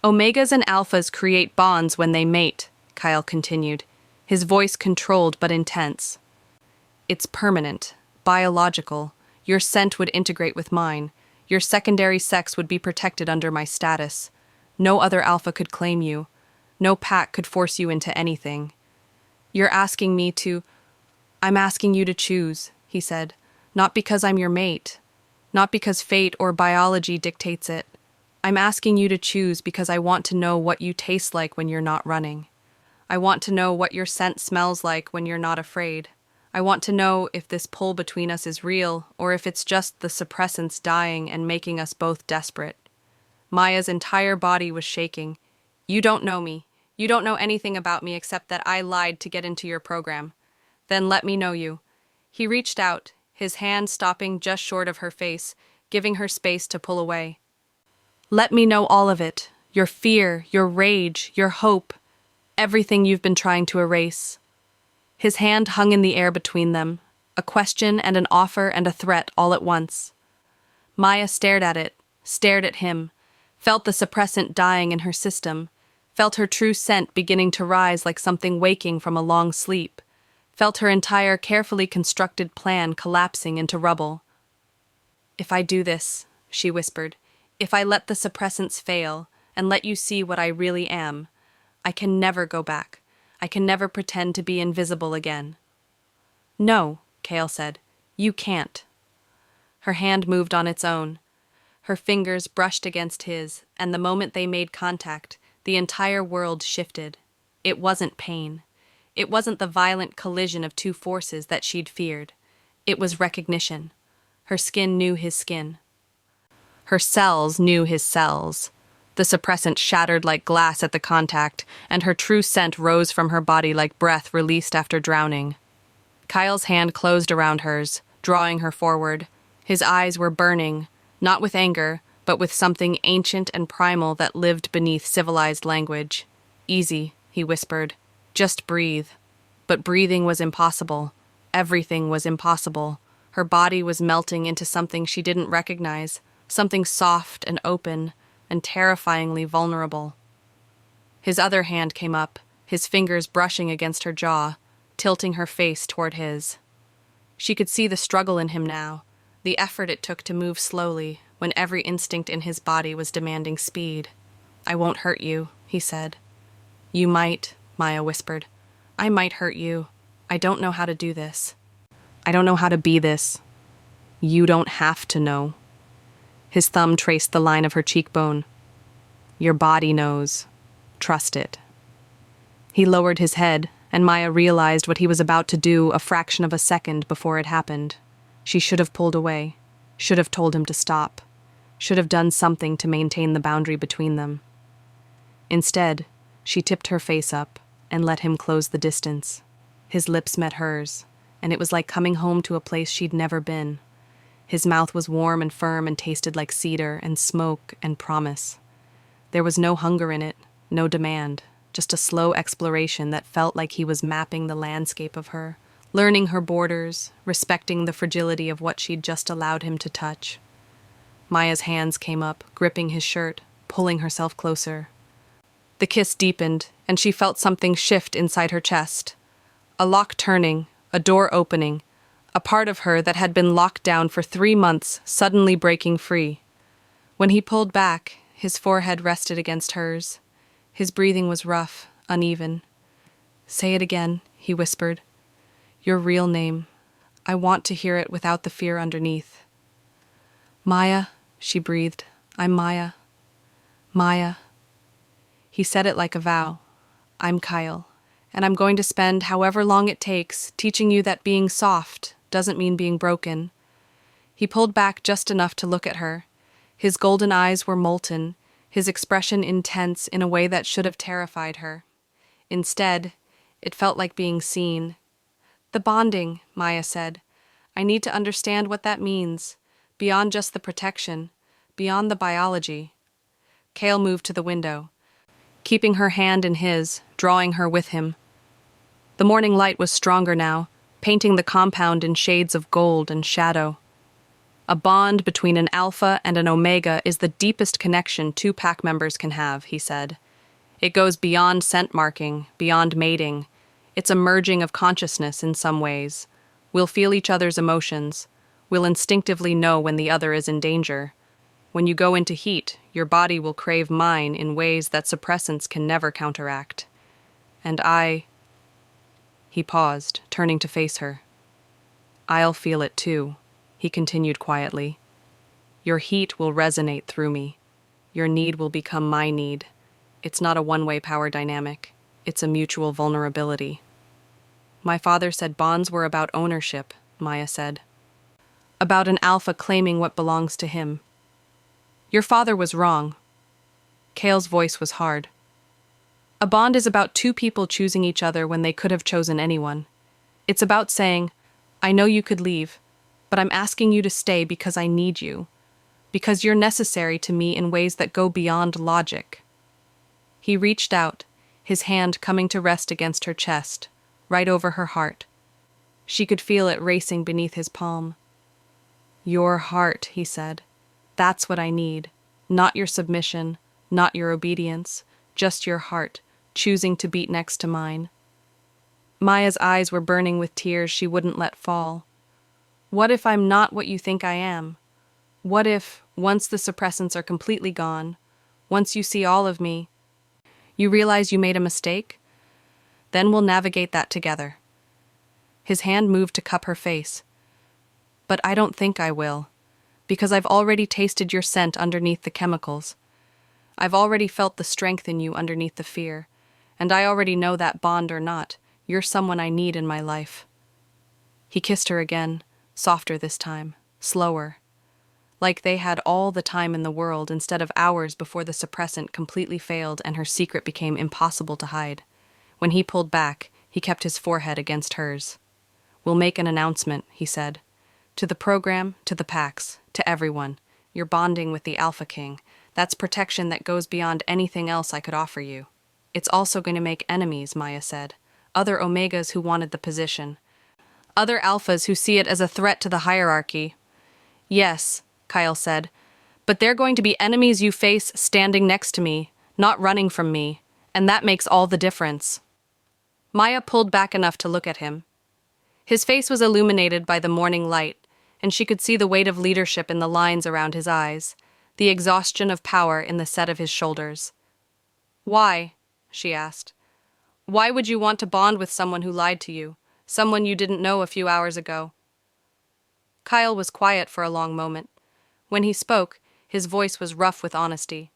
Speaker 1: Omegas and alphas create bonds when they mate, Kyle continued, his voice controlled but intense. It's permanent, biological. Your scent would integrate with mine. Your secondary sex would be protected under my status. No other alpha could claim you. No pack could force you into anything. You're asking me to... I'm asking you to choose, he said. Not because I'm your mate. Not because fate or biology dictates it. I'm asking you to choose because I want to know what you taste like when you're not running. I want to know what your scent smells like when you're not afraid. I want to know if this pull between us is real or if it's just the suppressants dying and making us both desperate. Maya's entire body was shaking. You don't know me. You don't know anything about me except that I lied to get into your program. Then let me know you. He reached out, his hand stopping just short of her face, giving her space to pull away. Let me know all of it. Your fear, your rage, your hope. Everything you've been trying to erase. His hand hung in the air between them, a question and an offer and a threat all at once. Maya stared at it, stared at him, felt the suppressant dying in her system, felt her true scent beginning to rise like something waking from a long sleep, felt her entire carefully constructed plan collapsing into rubble. If I do this, she whispered, if I let the suppressants fail and let you see what I really am, I can never go back. I can never pretend to be invisible again. No, Kale said. You can't. Her hand moved on its own. Her fingers brushed against his, and the moment they made contact, the entire world shifted. It wasn't pain. It wasn't the violent collision of two forces that she'd feared. It was recognition. Her skin knew his skin. Her cells knew his cells. The suppressant shattered like glass at the contact, and her true scent rose from her body like breath released after drowning. Kyle's hand closed around hers, drawing her forward. His eyes were burning, not with anger, but with something ancient and primal that lived beneath civilized language. Easy, he whispered. Just breathe. But breathing was impossible. Everything was impossible. Her body was melting into something she didn't recognize, something soft and open, and terrifyingly vulnerable. His other hand came up, his fingers brushing against her jaw, tilting her face toward his. She could see the struggle in him now, the effort it took to move slowly when every instinct in his body was demanding speed. "I won't hurt you," he said. "You might," Maya whispered. "I might hurt you. I don't know how to do this. I don't know how to be this. You don't have to know." His thumb traced the line of her cheekbone. "Your body knows. Trust it." He lowered his head, and Maya realized what he was about to do a fraction of a second before it happened. She should have pulled away, should have told him to stop, should have done something to maintain the boundary between them. Instead, she tipped her face up and let him close the distance. His lips met hers, and it was like coming home to a place she'd never been. His mouth was warm and firm and tasted like cedar and smoke and promise. There was no hunger in it, no demand, just a slow exploration that felt like he was mapping the landscape of her, learning her borders, respecting the fragility of what she'd just allowed him to touch. Maya's hands came up, gripping his shirt, pulling herself closer. The kiss deepened, and she felt something shift inside her chest. A lock turning, a door opening, a part of her that had been locked down for 3 months suddenly breaking free. When he pulled back, his forehead rested against hers. His breathing was rough, uneven. "Say it again," he whispered. "Your real name. I want to hear it without the fear underneath." "Maya," she breathed. "I'm Maya. Maya." He said it like a vow. "I'm Kyle, and I'm going to spend however long it takes teaching you that being soft doesn't mean being broken." He pulled back just enough to look at her. His golden eyes were molten, his expression intense in a way that should have terrified her. Instead, it felt like being seen. "The bonding," Maya said. "I need to understand what that means, beyond just the protection, beyond the biology." Kale moved to the window, keeping her hand in his, drawing her with him. The morning light was stronger now, painting the compound in shades of gold and shadow. "A bond between an alpha and an omega is the deepest connection 2 pack members can have," he said. "It goes beyond scent marking, beyond mating. It's a merging of consciousness in some ways. We'll feel each other's emotions. We'll instinctively know when the other is in danger. When you go into heat, your body will crave mine in ways that suppressants can never counteract. And He paused, turning to face her. "I'll feel it too," he continued quietly. "Your heat will resonate through me. Your need will become my need. It's not a one-way power dynamic. It's a mutual vulnerability." "My father said bonds were about ownership," Maya said. "About an alpha claiming what belongs to him." "Your father was wrong." Kale's voice was hard. "A bond is about 2 people choosing each other when they could have chosen anyone. It's about saying, I know you could leave, but I'm asking you to stay because I need you, because you're necessary to me in ways that go beyond logic." He reached out, his hand coming to rest against her chest, right over her heart. She could feel it racing beneath his palm. "Your heart," he said. "That's what I need. Not your submission, not your obedience, just your heart, choosing to beat next to mine." Maya's eyes were burning with tears she wouldn't let fall. "What if I'm not what you think I am? What if, once the suppressants are completely gone, once you see all of me, you realize you made a mistake? Then we'll navigate that together." His hand moved to cup her face. "But I don't think I will, because I've already tasted your scent underneath the chemicals. I've already felt the strength in you underneath the fear, and I already know that bond or not, you're someone I need in my life." He kissed her again, softer this time, slower, like they had all the time in the world instead of hours before the suppressant completely failed and her secret became impossible to hide. When he pulled back, he kept his forehead against hers. "We'll make an announcement," he said. "To the program, to the packs, to everyone. You're bonding with the Alpha King. That's protection that goes beyond anything else I could offer you." "It's also going to make enemies," Maya said. "Other Omegas who wanted the position. Other Alphas who see it as a threat to the hierarchy." "Yes," Kyle said, But they're going to be enemies you face standing next to me, not running from me, and that makes all the difference. Maya pulled back enough to look at him. His face was illuminated by the morning light, and she could see the weight of leadership in the lines around his eyes, the exhaustion of power in the set of his shoulders. "Why?" she asked. "Why would you want to bond with someone who lied to you, someone you didn't know a few hours ago?" Kyle was quiet for a long moment. When he spoke, his voice was rough with honesty.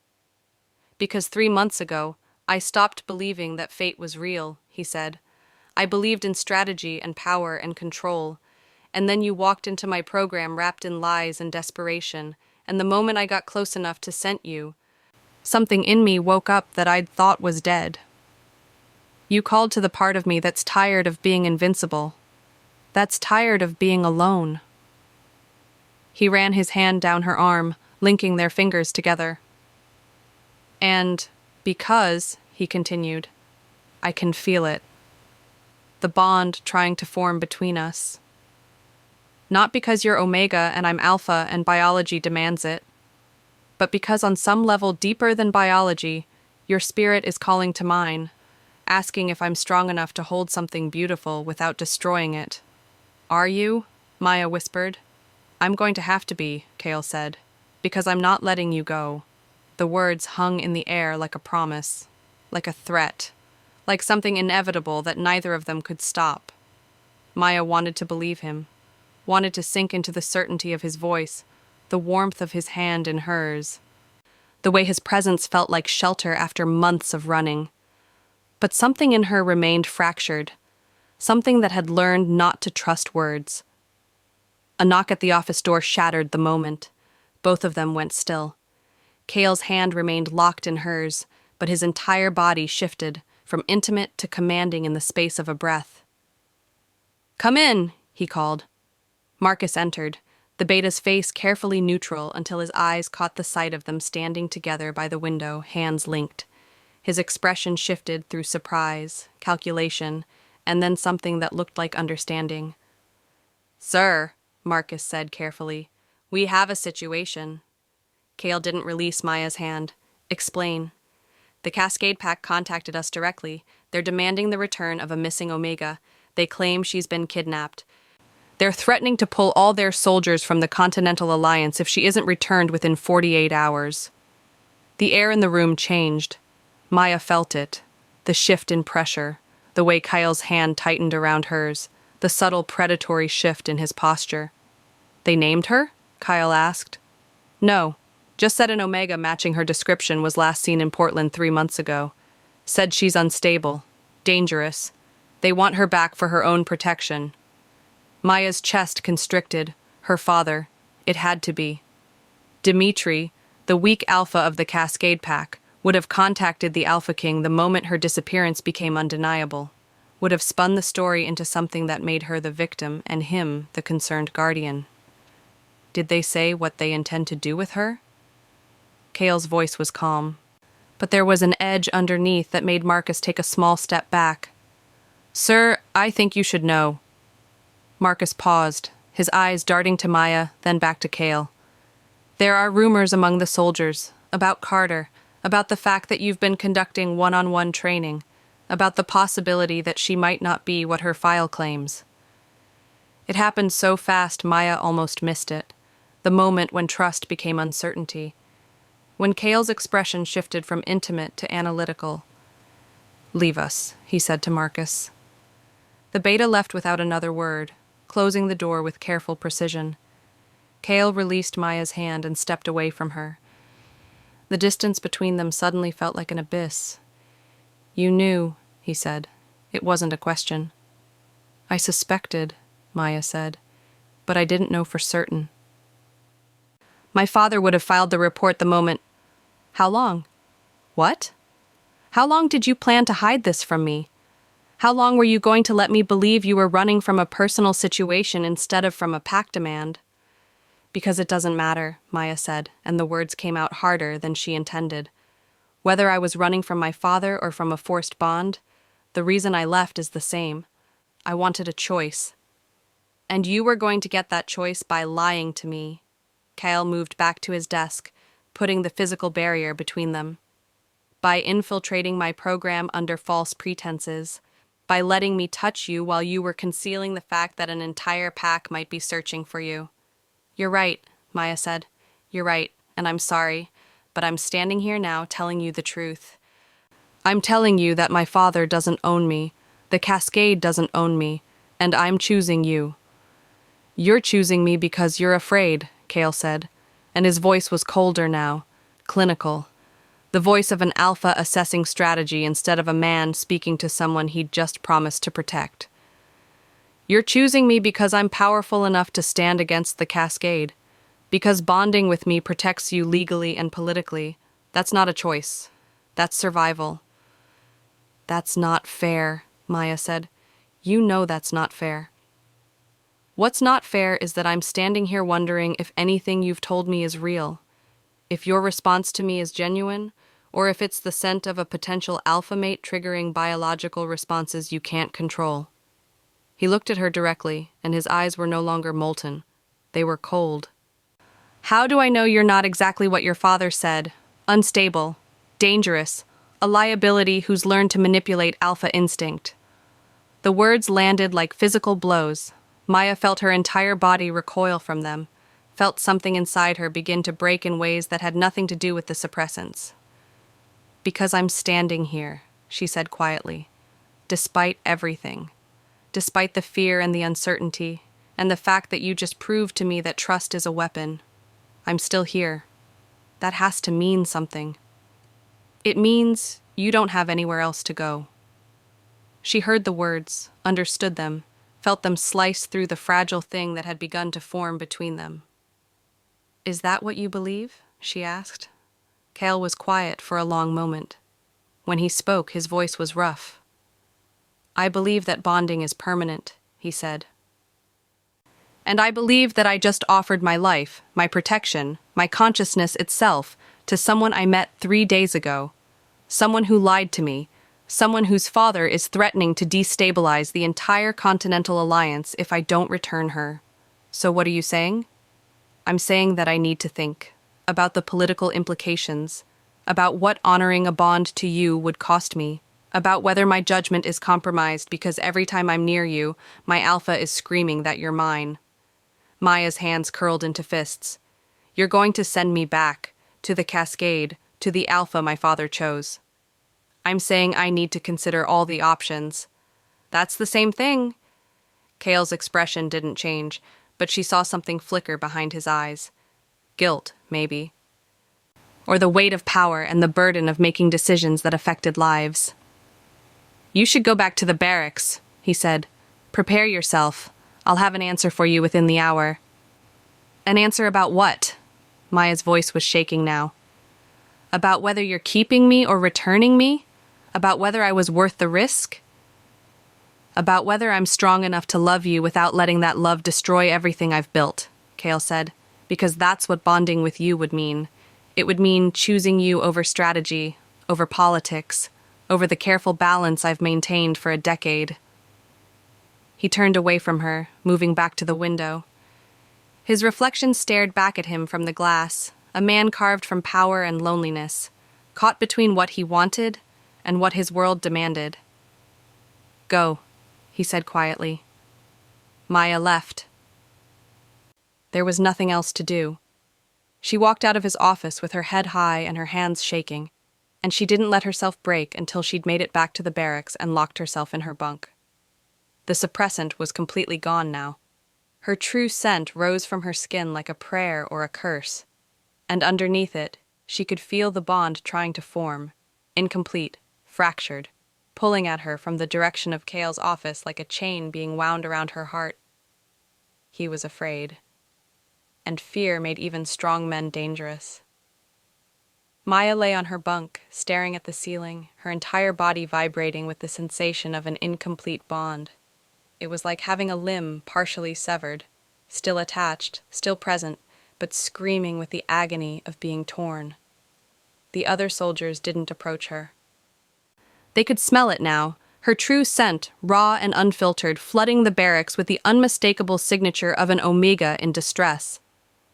Speaker 1: "Because 3 months ago, I stopped believing that fate was real," he said. "I believed in strategy and power and control, and then you walked into my program wrapped in lies and desperation, and the moment I got close enough to scent you, something in me woke up that I'd thought was dead. You called to the part of me that's tired of being invincible, that's tired of being alone." He ran his hand down her arm, linking their fingers together. "And because," he continued, "I can feel it. The bond trying to form between us. Not because you're Omega and I'm Alpha and biology demands it, but because on some level deeper than biology, your spirit is calling to mine, asking if I'm strong enough to hold something beautiful without destroying it." "Are you?" Maya whispered. "I'm going to have to be," Kale said, "because I'm not letting you go." The words hung in the air like a promise, like a threat, like something inevitable that neither of them could stop. Maya wanted to believe him, wanted to sink into the certainty of his voice, the warmth of his hand in hers, the way his presence felt like shelter after months of running. But something in her remained fractured, something that had learned not to trust words. A knock at the office door shattered the moment. Both of them went still. Kale's hand remained locked in hers, but his entire body shifted, from intimate to commanding in the space of a breath. "Come in," he called. Marcus entered, the beta's face carefully neutral until his eyes caught the sight of them standing together by the window, hands linked. His expression shifted through surprise, calculation, and then something that looked like understanding. "Sir," Marcus said carefully, "we have a situation." Kale didn't release Maya's hand. "Explain." "The Cascade Pack contacted us directly. They're demanding the return of a missing Omega. They claim she's been kidnapped. They're threatening to pull all their soldiers from the Continental Alliance if she isn't returned within 48 hours. The air in the room changed. Maya felt it, the shift in pressure, the way Kyle's hand tightened around hers, the subtle predatory shift in his posture. "They named her?" Kyle asked. "No, just said an Omega matching her description was last seen in Portland 3 months ago. Said she's unstable, dangerous. They want her back for her own protection." Maya's chest constricted. Her father. It had to be. Dimitri, the weak alpha of the Cascade Pack, would have contacted the Alpha King the moment her disappearance became undeniable, would have spun the story into something that made her the victim and him the concerned guardian. "Did they say what they intend to do with her?" Kale's voice was calm, but there was an edge underneath that made Marcus take a small step back. "Sir, I think you should know." Marcus paused, his eyes darting to Maya, then back to Kale. "There are rumors among the soldiers, about Carter, about the fact that you've been conducting one-on-one training, about the possibility that she might not be what her file claims." It happened so fast Maya almost missed it, the moment when trust became uncertainty, when Kale's expression shifted from intimate to analytical. "Leave us," he said to Marcus. The beta left without another word, closing the door with careful precision. Kale released Maya's hand and stepped away from her. The distance between them suddenly felt like an abyss. "You knew," he said. "It wasn't a question." "I suspected," Maya said, "but I didn't know for certain." "My father would have filed the report the moment—" "How long?" "What? How long did you plan to hide this from me? How long were you going to let me believe you were running from a personal situation instead of from a pack demand?" "Because it doesn't matter," Maya said, and the words came out harder than she intended. "Whether I was running from my father or from a forced bond, the reason I left is the same. I wanted a choice. And you were going to get that choice by lying to me." Kyle moved back to his desk, putting the physical barrier between them. By infiltrating my program under false pretenses, by letting me touch you while you were concealing the fact that an entire pack might be searching for you. You're right, Maya said. You're right, and I'm sorry, but I'm standing here now telling you the truth. I'm telling you that my father doesn't own me, the Cascade doesn't own me, and I'm choosing you. You're choosing me because you're afraid, Kale said, and his voice was colder now, clinical. The voice of an alpha assessing strategy instead of a man speaking to someone he'd just promised to protect. You're choosing me because I'm powerful enough to stand against the Cascade, because bonding with me protects you legally and politically. That's not a choice. That's survival. That's not fair, Maya said. You know that's not fair. What's not fair is that I'm standing here wondering if anything you've told me is real, if your response to me is genuine, or if it's the scent of a potential alpha mate triggering biological responses you can't control. He looked at her directly, and his eyes were no longer molten. They were cold. How do I know you're not exactly what your father said? Unstable, dangerous, a liability who's learned to manipulate alpha instinct. The words landed like physical blows. Maya felt her entire body recoil from them, felt something inside her begin to break in ways that had nothing to do with the suppressants. Because I'm standing here, she said quietly, despite everything, despite the fear and the uncertainty, and the fact that you just proved to me that trust is a weapon. I'm still here. That has to mean something. It means you don't have anywhere else to go. She heard the words, understood them, felt them slice through the fragile thing that had begun to form between them. Is that what you believe? She asked. Cale was quiet for a long moment. When he spoke, his voice was rough. I believe that bonding is permanent, he said. And I believe that I just offered my life, my protection, my consciousness itself, to someone I met 3 days ago. Someone who lied to me, someone whose father is threatening to destabilize the entire Continental Alliance if I don't return her. So what are you saying? I'm saying that I need to think about the political implications, about what honoring a bond to you would cost me, about whether my judgment is compromised because every time I'm near you, my alpha is screaming that you're mine. Maya's hands curled into fists. You're going to send me back, to the Cascade, to the alpha my father chose. I'm saying I need to consider all the options. That's the same thing. Cale's expression didn't change, but she saw something flicker behind his eyes. Guilt, maybe. Or the weight of power and the burden of making decisions that affected lives. You should go back to the barracks, he said. Prepare yourself. I'll have an answer for you within the hour. An answer about what? Maya's voice was shaking now. About whether you're keeping me or returning me? About whether I was worth the risk? About whether I'm strong enough to love you without letting that love destroy everything I've built, Cale said, because that's what bonding with you would mean. It would mean choosing you over strategy, over politics, over the careful balance I've maintained for a decade. He turned away from her, moving back to the window. His reflection stared back at him from the glass, a man carved from power and loneliness, caught between what he wanted and what his world demanded. Go, he said quietly. Maya left. There was nothing else to do. She walked out of his office with her head high and her hands shaking, and she didn't let herself break until she'd made it back to the barracks and locked herself in her bunk. The suppressant was completely gone now. Her true scent rose from her skin like a prayer or a curse, and underneath it, she could feel the bond trying to form, incomplete, fractured, pulling at her from the direction of Cale's office like a chain being wound around her heart. He was afraid, and fear made even strong men dangerous. Maya lay on her bunk, staring at the ceiling, her entire body vibrating with the sensation of an incomplete bond. It was like having a limb partially severed, still attached, still present, but screaming with the agony of being torn. The other soldiers didn't approach her. They could smell it now, her true scent, raw and unfiltered, flooding the barracks with the unmistakable signature of an Omega in distress.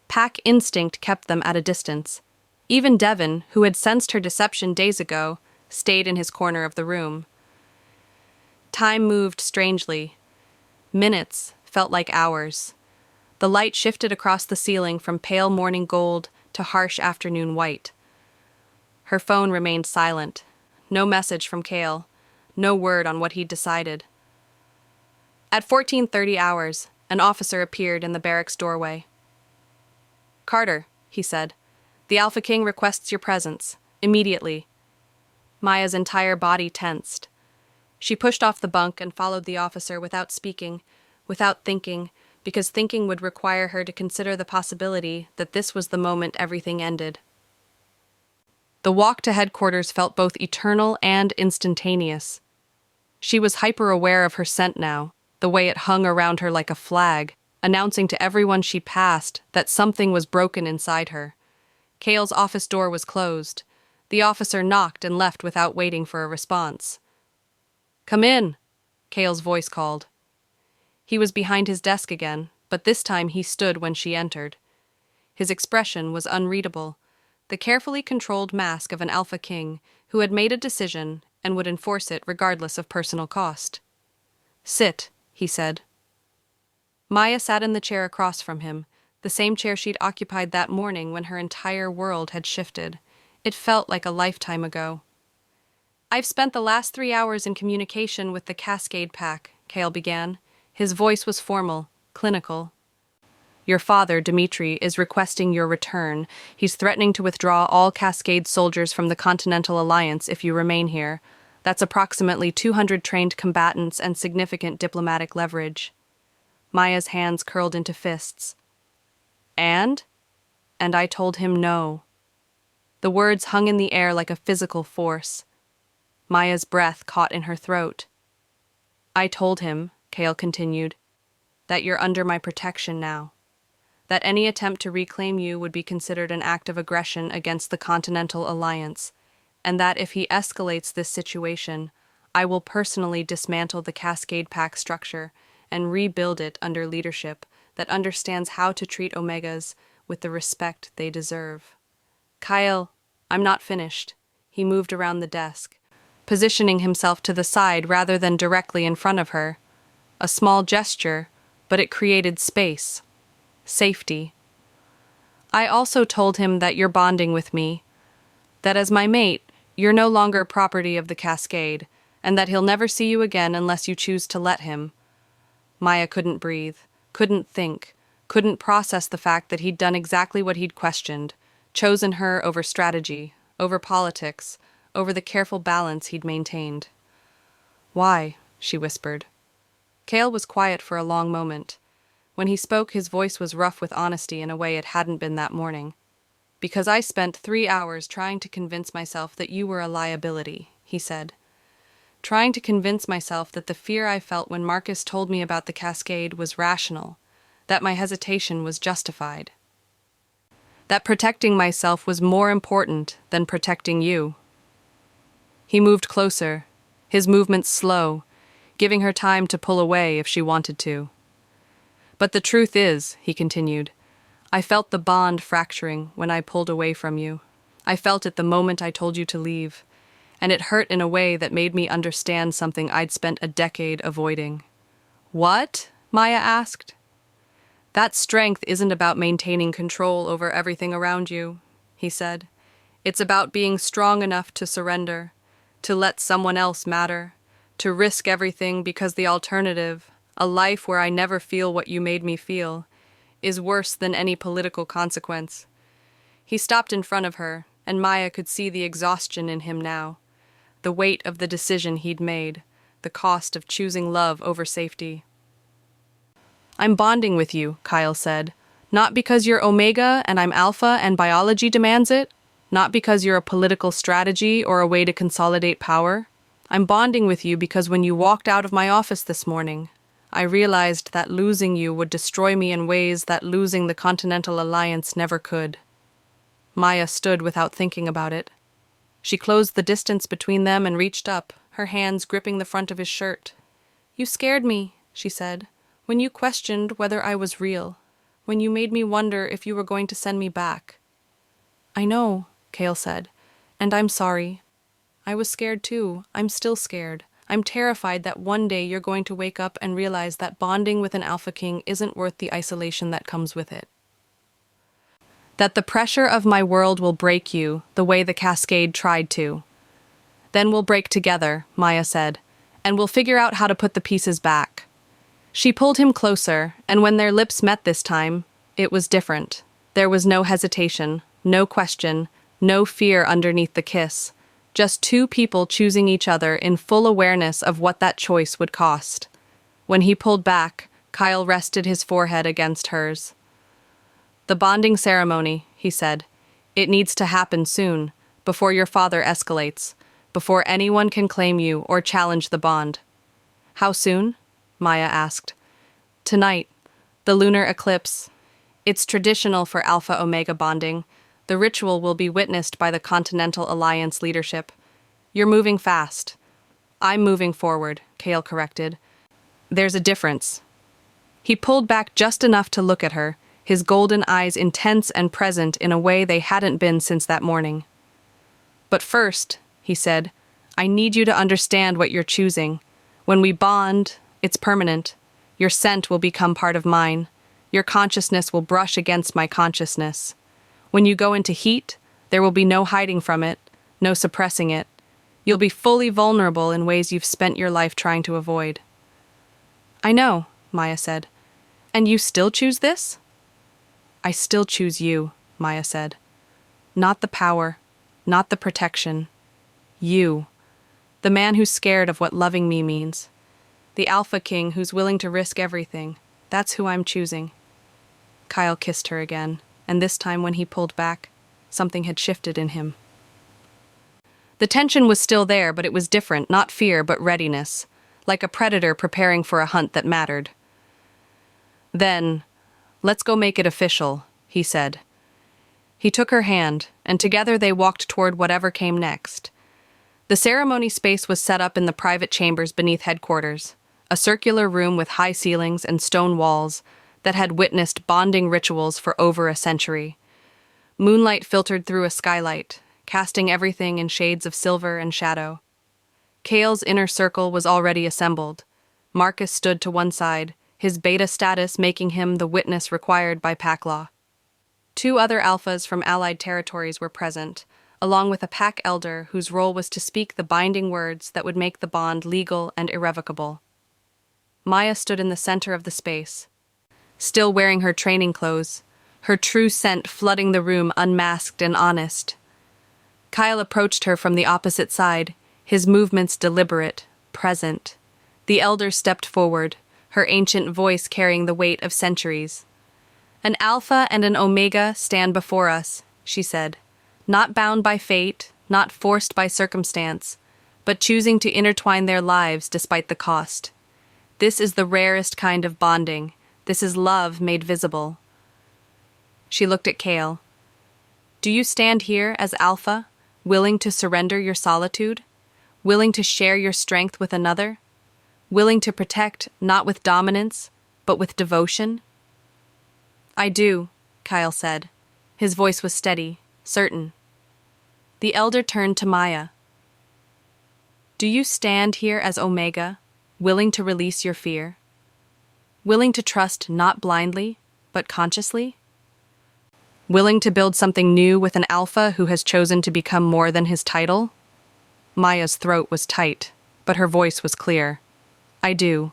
Speaker 1: Pack instinct kept them at a distance. Even Devon, who had sensed her deception days ago, stayed in his corner of the room. Time moved strangely. Minutes felt like hours. The light shifted across the ceiling from pale morning gold to harsh afternoon white. Her phone remained silent. No message from Cale. No word on what he'd decided. At 14:30 hours, an officer appeared in the barracks doorway. "Carter," he said, "the Alpha King requests your presence, immediately." Maya's entire body tensed. She pushed off the bunk and followed the officer without speaking, without thinking, because thinking would require her to consider the possibility that this was the moment everything ended. The walk to headquarters felt both eternal and instantaneous. She was hyper-aware of her scent now, the way it hung around her like a flag, announcing to everyone she passed that something was broken inside her. Cale's office door was closed. The officer knocked and left without waiting for a response. "Come in," Cale's voice called. He was behind his desk again, but this time he stood when she entered. His expression was unreadable, the carefully controlled mask of an Alpha King who had made a decision and would enforce it regardless of personal cost. "Sit," he said. Maya sat in the chair across from him, the same chair she'd occupied that morning when her entire world had shifted. It felt like a lifetime ago. "I've spent the last 3 hours in communication with the Cascade Pack," Cale began. His voice was formal, clinical. "Your father, Dmitri, is requesting your return. He's threatening to withdraw all Cascade soldiers from the Continental Alliance if you remain here. That's approximately 200 trained combatants and significant diplomatic leverage." Maya's hands curled into fists. And I told him no." The words hung in the air like a physical force. Maya's breath caught in her throat. "I told him," Cale continued, "that you're under my protection now. That any attempt to reclaim you would be considered an act of aggression against the Continental Alliance, and that if he escalates this situation, I will personally dismantle the Cascade Pack structure and rebuild it under leadership that understands how to treat Omegas with the respect they deserve." "Kyle, I'm not finished." He moved around the desk, positioning himself to the side rather than directly in front of her. A small gesture, but it created space. Safety. "I also told him that you're bonding with me, that as my mate, you're no longer property of the Cascade, and that he'll never see you again unless you choose to let him." Maya couldn't breathe, couldn't think, couldn't process the fact that he'd done exactly what he'd questioned, chosen her over strategy, over politics, over the careful balance he'd maintained. "Why?" she whispered. Cale was quiet for a long moment. When he spoke, his voice was rough with honesty in a way it hadn't been that morning. "Because I spent 3 hours trying to convince myself that you were a liability," he said. "Trying to convince myself that the fear I felt when Marcus told me about the Cascade was rational, that my hesitation was justified. That protecting myself was more important than protecting you." He moved closer, his movements slow, giving her time to pull away if she wanted to. "But the truth is," he continued, "I felt the bond fracturing when I pulled away from you. I felt it the moment I told you to leave, and it hurt in a way that made me understand something I'd spent a decade avoiding." "What?" Maya asked. "That strength isn't about maintaining control over everything around you," he said. "It's about being strong enough to surrender, to let someone else matter, to risk everything because the alternative, a life where I never feel what you made me feel, is worse than any political consequence." He stopped in front of her, and Maya could see the exhaustion in him now, the weight of the decision he'd made, the cost of choosing love over safety. "I'm bonding with you," Kyle said, "not because you're Omega and I'm Alpha and biology demands it, not because you're a political strategy or a way to consolidate power. I'm bonding with you because when you walked out of my office this morning, I realized that losing you would destroy me in ways that losing the Continental Alliance never could." Maya stood without thinking about it. She closed the distance between them and reached up, her hands gripping the front of his shirt. "You scared me," she said, "when you questioned whether I was real, when you made me wonder if you were going to send me back." "I know," Kale said. And I'm sorry. I was scared too. I'm still scared. I'm terrified that one day you're going to wake up and realize that bonding with an alpha king isn't worth the isolation that comes with it. That the pressure of my world will break you the way the cascade tried to. Then we'll break together, Maya said, and we'll figure out how to put the pieces back. She pulled him closer, and when their lips met this time, it was different. There was no hesitation, no question, no fear underneath the kiss. Just two people choosing each other in full awareness of what that choice would cost. When he pulled back, Kyle rested his forehead against hers. The bonding ceremony, he said. It needs to happen soon, before your father escalates, before anyone can claim you or challenge the bond. How soon? Maya asked. Tonight, the lunar eclipse. It's traditional for Alpha-Omega bonding. The ritual will be witnessed by the Continental Alliance leadership. You're moving fast. I'm moving forward, Kale corrected. There's a difference. He pulled back just enough to look at her, his golden eyes intense and present in a way they hadn't been since that morning. But first, he said, I need you to understand what you're choosing. When we bond, it's permanent. Your scent will become part of mine. Your consciousness will brush against my consciousness. When you go into heat, there will be no hiding from it, no suppressing it. You'll be fully vulnerable in ways you've spent your life trying to avoid. I know, Maya said. And you still choose this? I still choose you, Maya said. Not the power, not the protection. You. The man who's scared of what loving me means. The alpha king who's willing to risk everything. That's who I'm choosing. Kyle kissed her again, and this time when he pulled back, something had shifted in him. The tension was still there, but it was different, not fear, but readiness, like a predator preparing for a hunt that mattered. Then, let's go make it official, he said. He took her hand, and together they walked toward whatever came next. The ceremony space was set up in the private chambers beneath headquarters, a circular room with high ceilings and stone walls that had witnessed bonding rituals for over a century. Moonlight filtered through a skylight, casting everything in shades of silver and shadow. Kale's inner circle was already assembled. Marcus stood to one side, his beta status making him the witness required by pack law. Two other alphas from allied territories were present, along with a pack elder whose role was to speak the binding words that would make the bond legal and irrevocable. Maya stood in the center of the space, still wearing her training clothes, her true scent flooding the room unmasked and honest. Kyle approached her from the opposite side, his movements deliberate, present. The elder stepped forward, her ancient voice carrying the weight of centuries. An alpha and an omega stand before us, she said, not bound by fate, not forced by circumstance, but choosing to intertwine their lives despite the cost. This is the rarest kind of bonding. This is love made visible. She looked at Kale. Do you stand here as alpha, willing to surrender your solitude? Willing to share your strength with another? Willing to protect not with dominance, but with devotion? I do, Kyle said. His voice was steady, certain. The elder turned to Maya. Do you stand here as Omega, willing to release your fear? Willing to trust not blindly, but consciously? Willing to build something new with an alpha who has chosen to become more than his title? Maya's throat was tight, but her voice was clear. I do.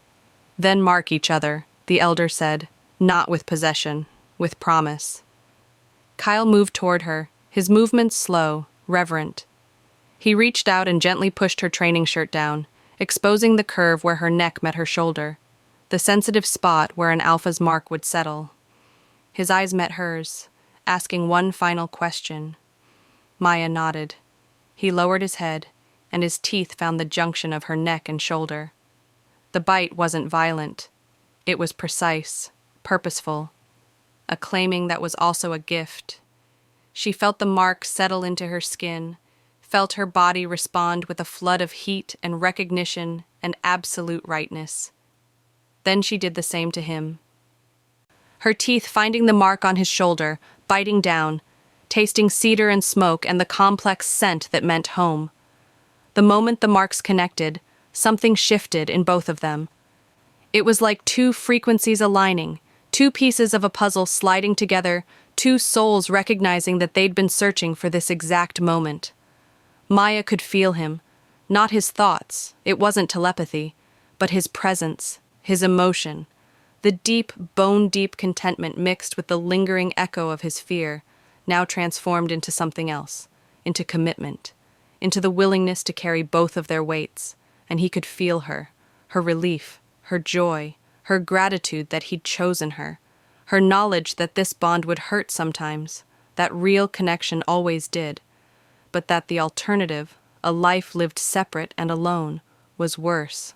Speaker 1: Then mark each other, the elder said, not with possession, with promise. Kyle moved toward her, his movements slow, reverent. He reached out and gently pushed her training shirt down, exposing the curve where her neck met her shoulder, the sensitive spot where an alpha's mark would settle. His eyes met hers, asking one final question. Maya nodded. He lowered his head, and his teeth found the junction of her neck and shoulder. The bite wasn't violent. It was precise, purposeful, a claiming that was also a gift. She felt the mark settle into her skin, felt her body respond with a flood of heat and recognition and absolute rightness. Then she did the same to him. Her teeth finding the mark on his shoulder, biting down, tasting cedar and smoke and the complex scent that meant home. The moment the marks connected, something shifted in both of them. It was like two frequencies aligning, two pieces of a puzzle sliding together, two souls recognizing that they'd been searching for this exact moment. Maya could feel him, not his thoughts, it wasn't telepathy, but his presence, his emotion, the deep, bone-deep contentment mixed with the lingering echo of his fear, now transformed into something else, into commitment, into the willingness to carry both of their weights, and he could feel her, her relief, her joy, her gratitude that he'd chosen her, her knowledge that this bond would hurt sometimes, that real connection always did, but that the alternative, a life lived separate and alone, was worse.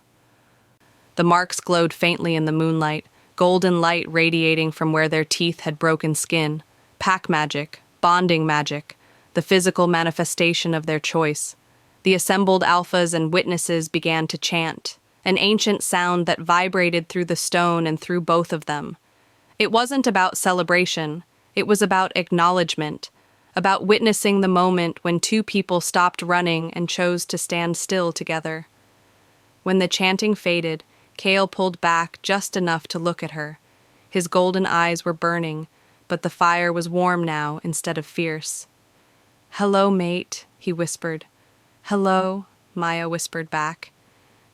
Speaker 1: The marks glowed faintly in the moonlight, golden light radiating from where their teeth had broken skin, pack magic, bonding magic, the physical manifestation of their choice. The assembled alphas and witnesses began to chant, an ancient sound that vibrated through the stone and through both of them. It wasn't about celebration, it was about acknowledgement, about witnessing the moment when two people stopped running and chose to stand still together. When the chanting faded, Cale pulled back just enough to look at her. His golden eyes were burning, but the fire was warm now instead of fierce. "Hello, mate," he whispered. "Hello," Maya whispered back.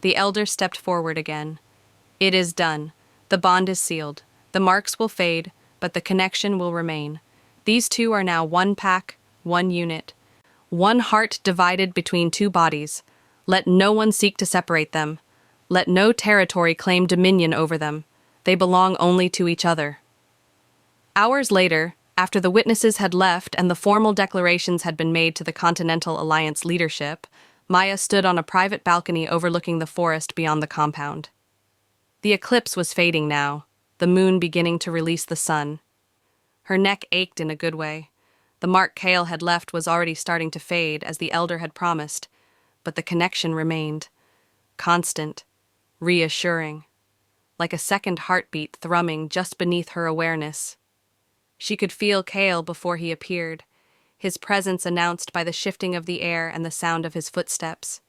Speaker 1: The elder stepped forward again. "It is done. The bond is sealed. The marks will fade, but the connection will remain. These two are now one pack, one unit. One heart divided between two bodies. Let no one seek to separate them. Let no territory claim dominion over them. They belong only to each other." Hours later, after the witnesses had left and the formal declarations had been made to the Continental Alliance leadership, Maya stood on a private balcony overlooking the forest beyond the compound. The eclipse was fading now, the moon beginning to release the sun. Her neck ached in a good way. The mark Cale had left was already starting to fade, as the elder had promised, but the connection remained. Constant, reassuring, like a second heartbeat thrumming just beneath her awareness. She could feel Cale before he appeared, his presence announced by the shifting of the air and the sound of his footsteps.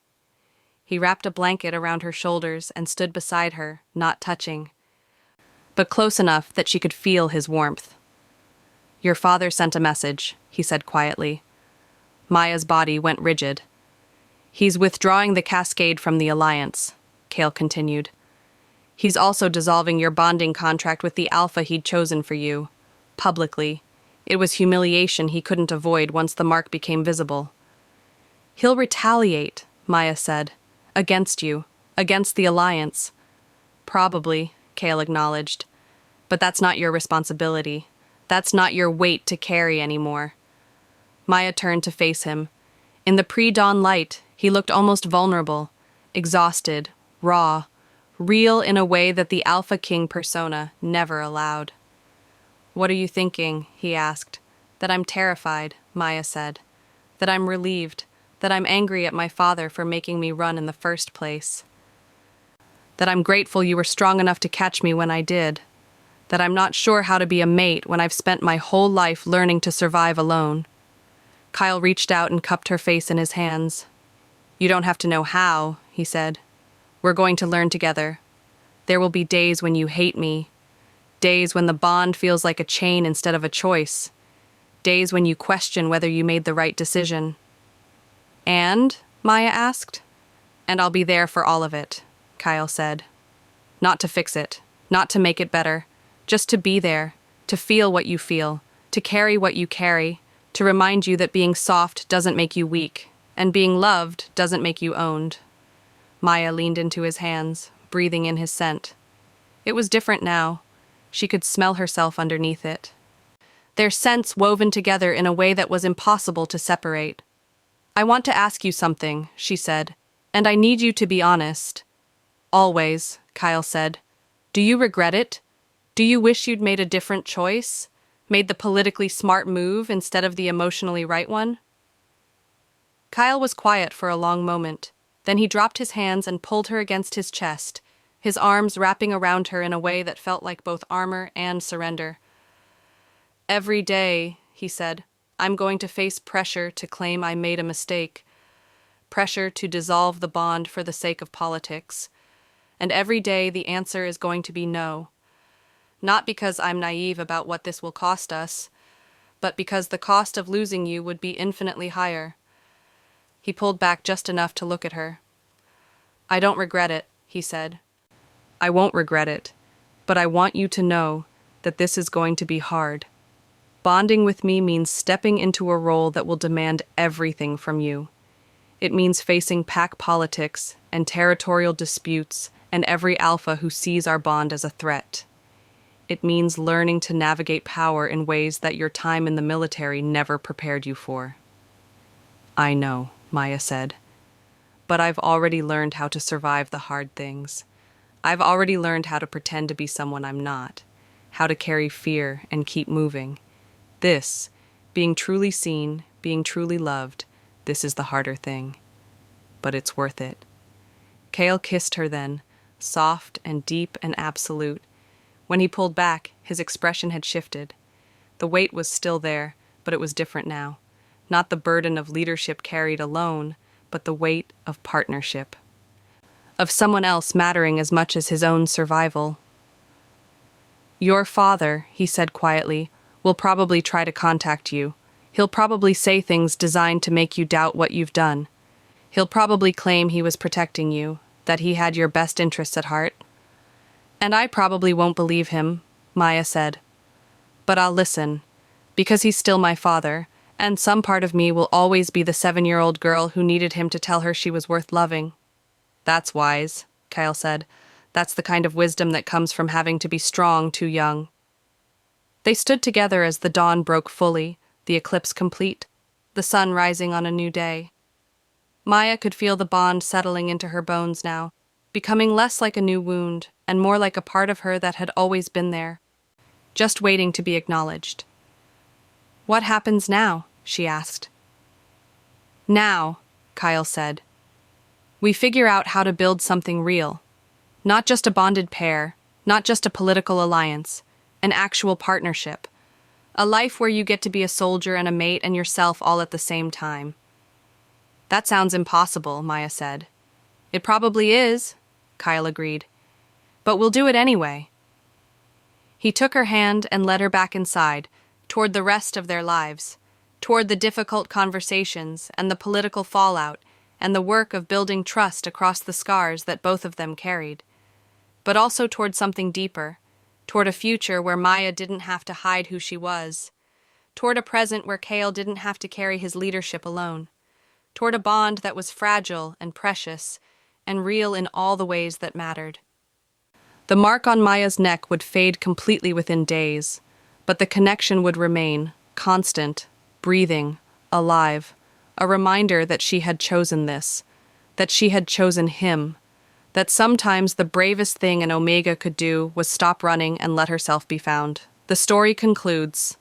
Speaker 1: He wrapped a blanket around her shoulders and stood beside her, not touching, but close enough that she could feel his warmth. "Your father sent a message," he said quietly. Maya's body went rigid. "He's withdrawing the cascade from the Alliance," Cale continued. "He's also dissolving your bonding contract with the Alpha he'd chosen for you. Publicly. It was humiliation he couldn't avoid once the mark became visible." "He'll retaliate," Maya said. "Against you. Against the Alliance." "Probably," Cale acknowledged. "But that's not your responsibility. That's not your weight to carry anymore." Maya turned to face him. In the pre-dawn light, he looked almost vulnerable, exhausted, raw, real in a way that the Alpha King persona never allowed. "What are you thinking?" he asked. "That I'm terrified," Maya said. "That I'm relieved, that I'm angry at my father for making me run in the first place. That I'm grateful you were strong enough to catch me when I did. That I'm not sure how to be a mate when I've spent my whole life learning to survive alone." Kyle reached out and cupped her face in his hands. "You don't have to know how," he said. "We're going to learn together. There will be days when you hate me. Days when the bond feels like a chain instead of a choice. Days when you question whether you made the right decision." "And?" Maya asked. "And I'll be there for all of it," Kyle said. "Not to fix it, not to make it better, just to be there, to feel what you feel, to carry what you carry, to remind you that being soft doesn't make you weak, and being loved doesn't make you owned." Maya leaned into his hands, breathing in his scent. It was different now. She could smell herself underneath it. Their scents woven together in a way that was impossible to separate. "I want to ask you something," she said, "and I need you to be honest." "Always," Kyle said. "Do you regret it? Do you wish you'd made a different choice? Made the politically smart move instead of the emotionally right one?" Kyle was quiet for a long moment. Then he dropped his hands and pulled her against his chest, his arms wrapping around her in a way that felt like both armor and surrender. "Every day," he said, I'm going to face pressure to claim I made a mistake, pressure to dissolve the bond for the sake of politics. And every day the answer is going to be no. Not because I'm naive about what this will cost us, but because the cost of losing you would be infinitely higher. He pulled back just enough to look at her. I don't regret it, he said. I won't regret it, but I want you to know that this is going to be hard. Bonding with me means stepping into a role that will demand everything from you. It means facing pack politics and territorial disputes and every alpha who sees our bond as a threat. It means learning to navigate power in ways that your time in the military never prepared you for. I know, Maya said, but I've already learned how to survive the hard things. I've already learned how to pretend to be someone I'm not, how to carry fear and keep moving. This, being truly seen, being truly loved, this is the harder thing. But it's worth it. Cale kissed her then, soft and deep and absolute. When he pulled back, his expression had shifted. The weight was still there, but it was different now. Not the burden of leadership carried alone, but the weight of partnership. Of someone else mattering as much as his own survival. Your father, he said quietly, will probably try to contact you. He'll probably say things designed to make you doubt what you've done. He'll probably claim he was protecting you, that he had your best interests at heart. And I probably won't believe him, Maya said. But I'll listen, because he's still my father, and some part of me will always be the 7-year-old girl who needed him to tell her she was worth loving. That's wise, Kyle said. That's the kind of wisdom that comes from having to be strong too young. They stood together as the dawn broke fully, the eclipse complete, the sun rising on a new day. Maya could feel the bond settling into her bones now, becoming less like a new wound and more like a part of her that had always been there, just waiting to be acknowledged. What happens now? She asked. Now, Kyle said, we figure out how to build something real. Not just a bonded pair, not just a political alliance, an actual partnership. A life where you get to be a soldier and a mate and yourself all at the same time. That sounds impossible, Maya said. It probably is, Kyle agreed. But we'll do it anyway. He took her hand and led her back inside, toward the rest of their lives, toward the difficult conversations and the political fallout and the work of building trust across the scars that both of them carried. But also toward something deeper, toward a future where Maya didn't have to hide who she was, toward a present where Cale didn't have to carry his leadership alone, toward a bond that was fragile and precious and real in all the ways that mattered. The mark on Maya's neck would fade completely within days, but the connection would remain, constant, breathing, alive, a reminder that she had chosen this, that she had chosen him, that sometimes the bravest thing an Omega could do was stop running and let herself be found. The story concludes.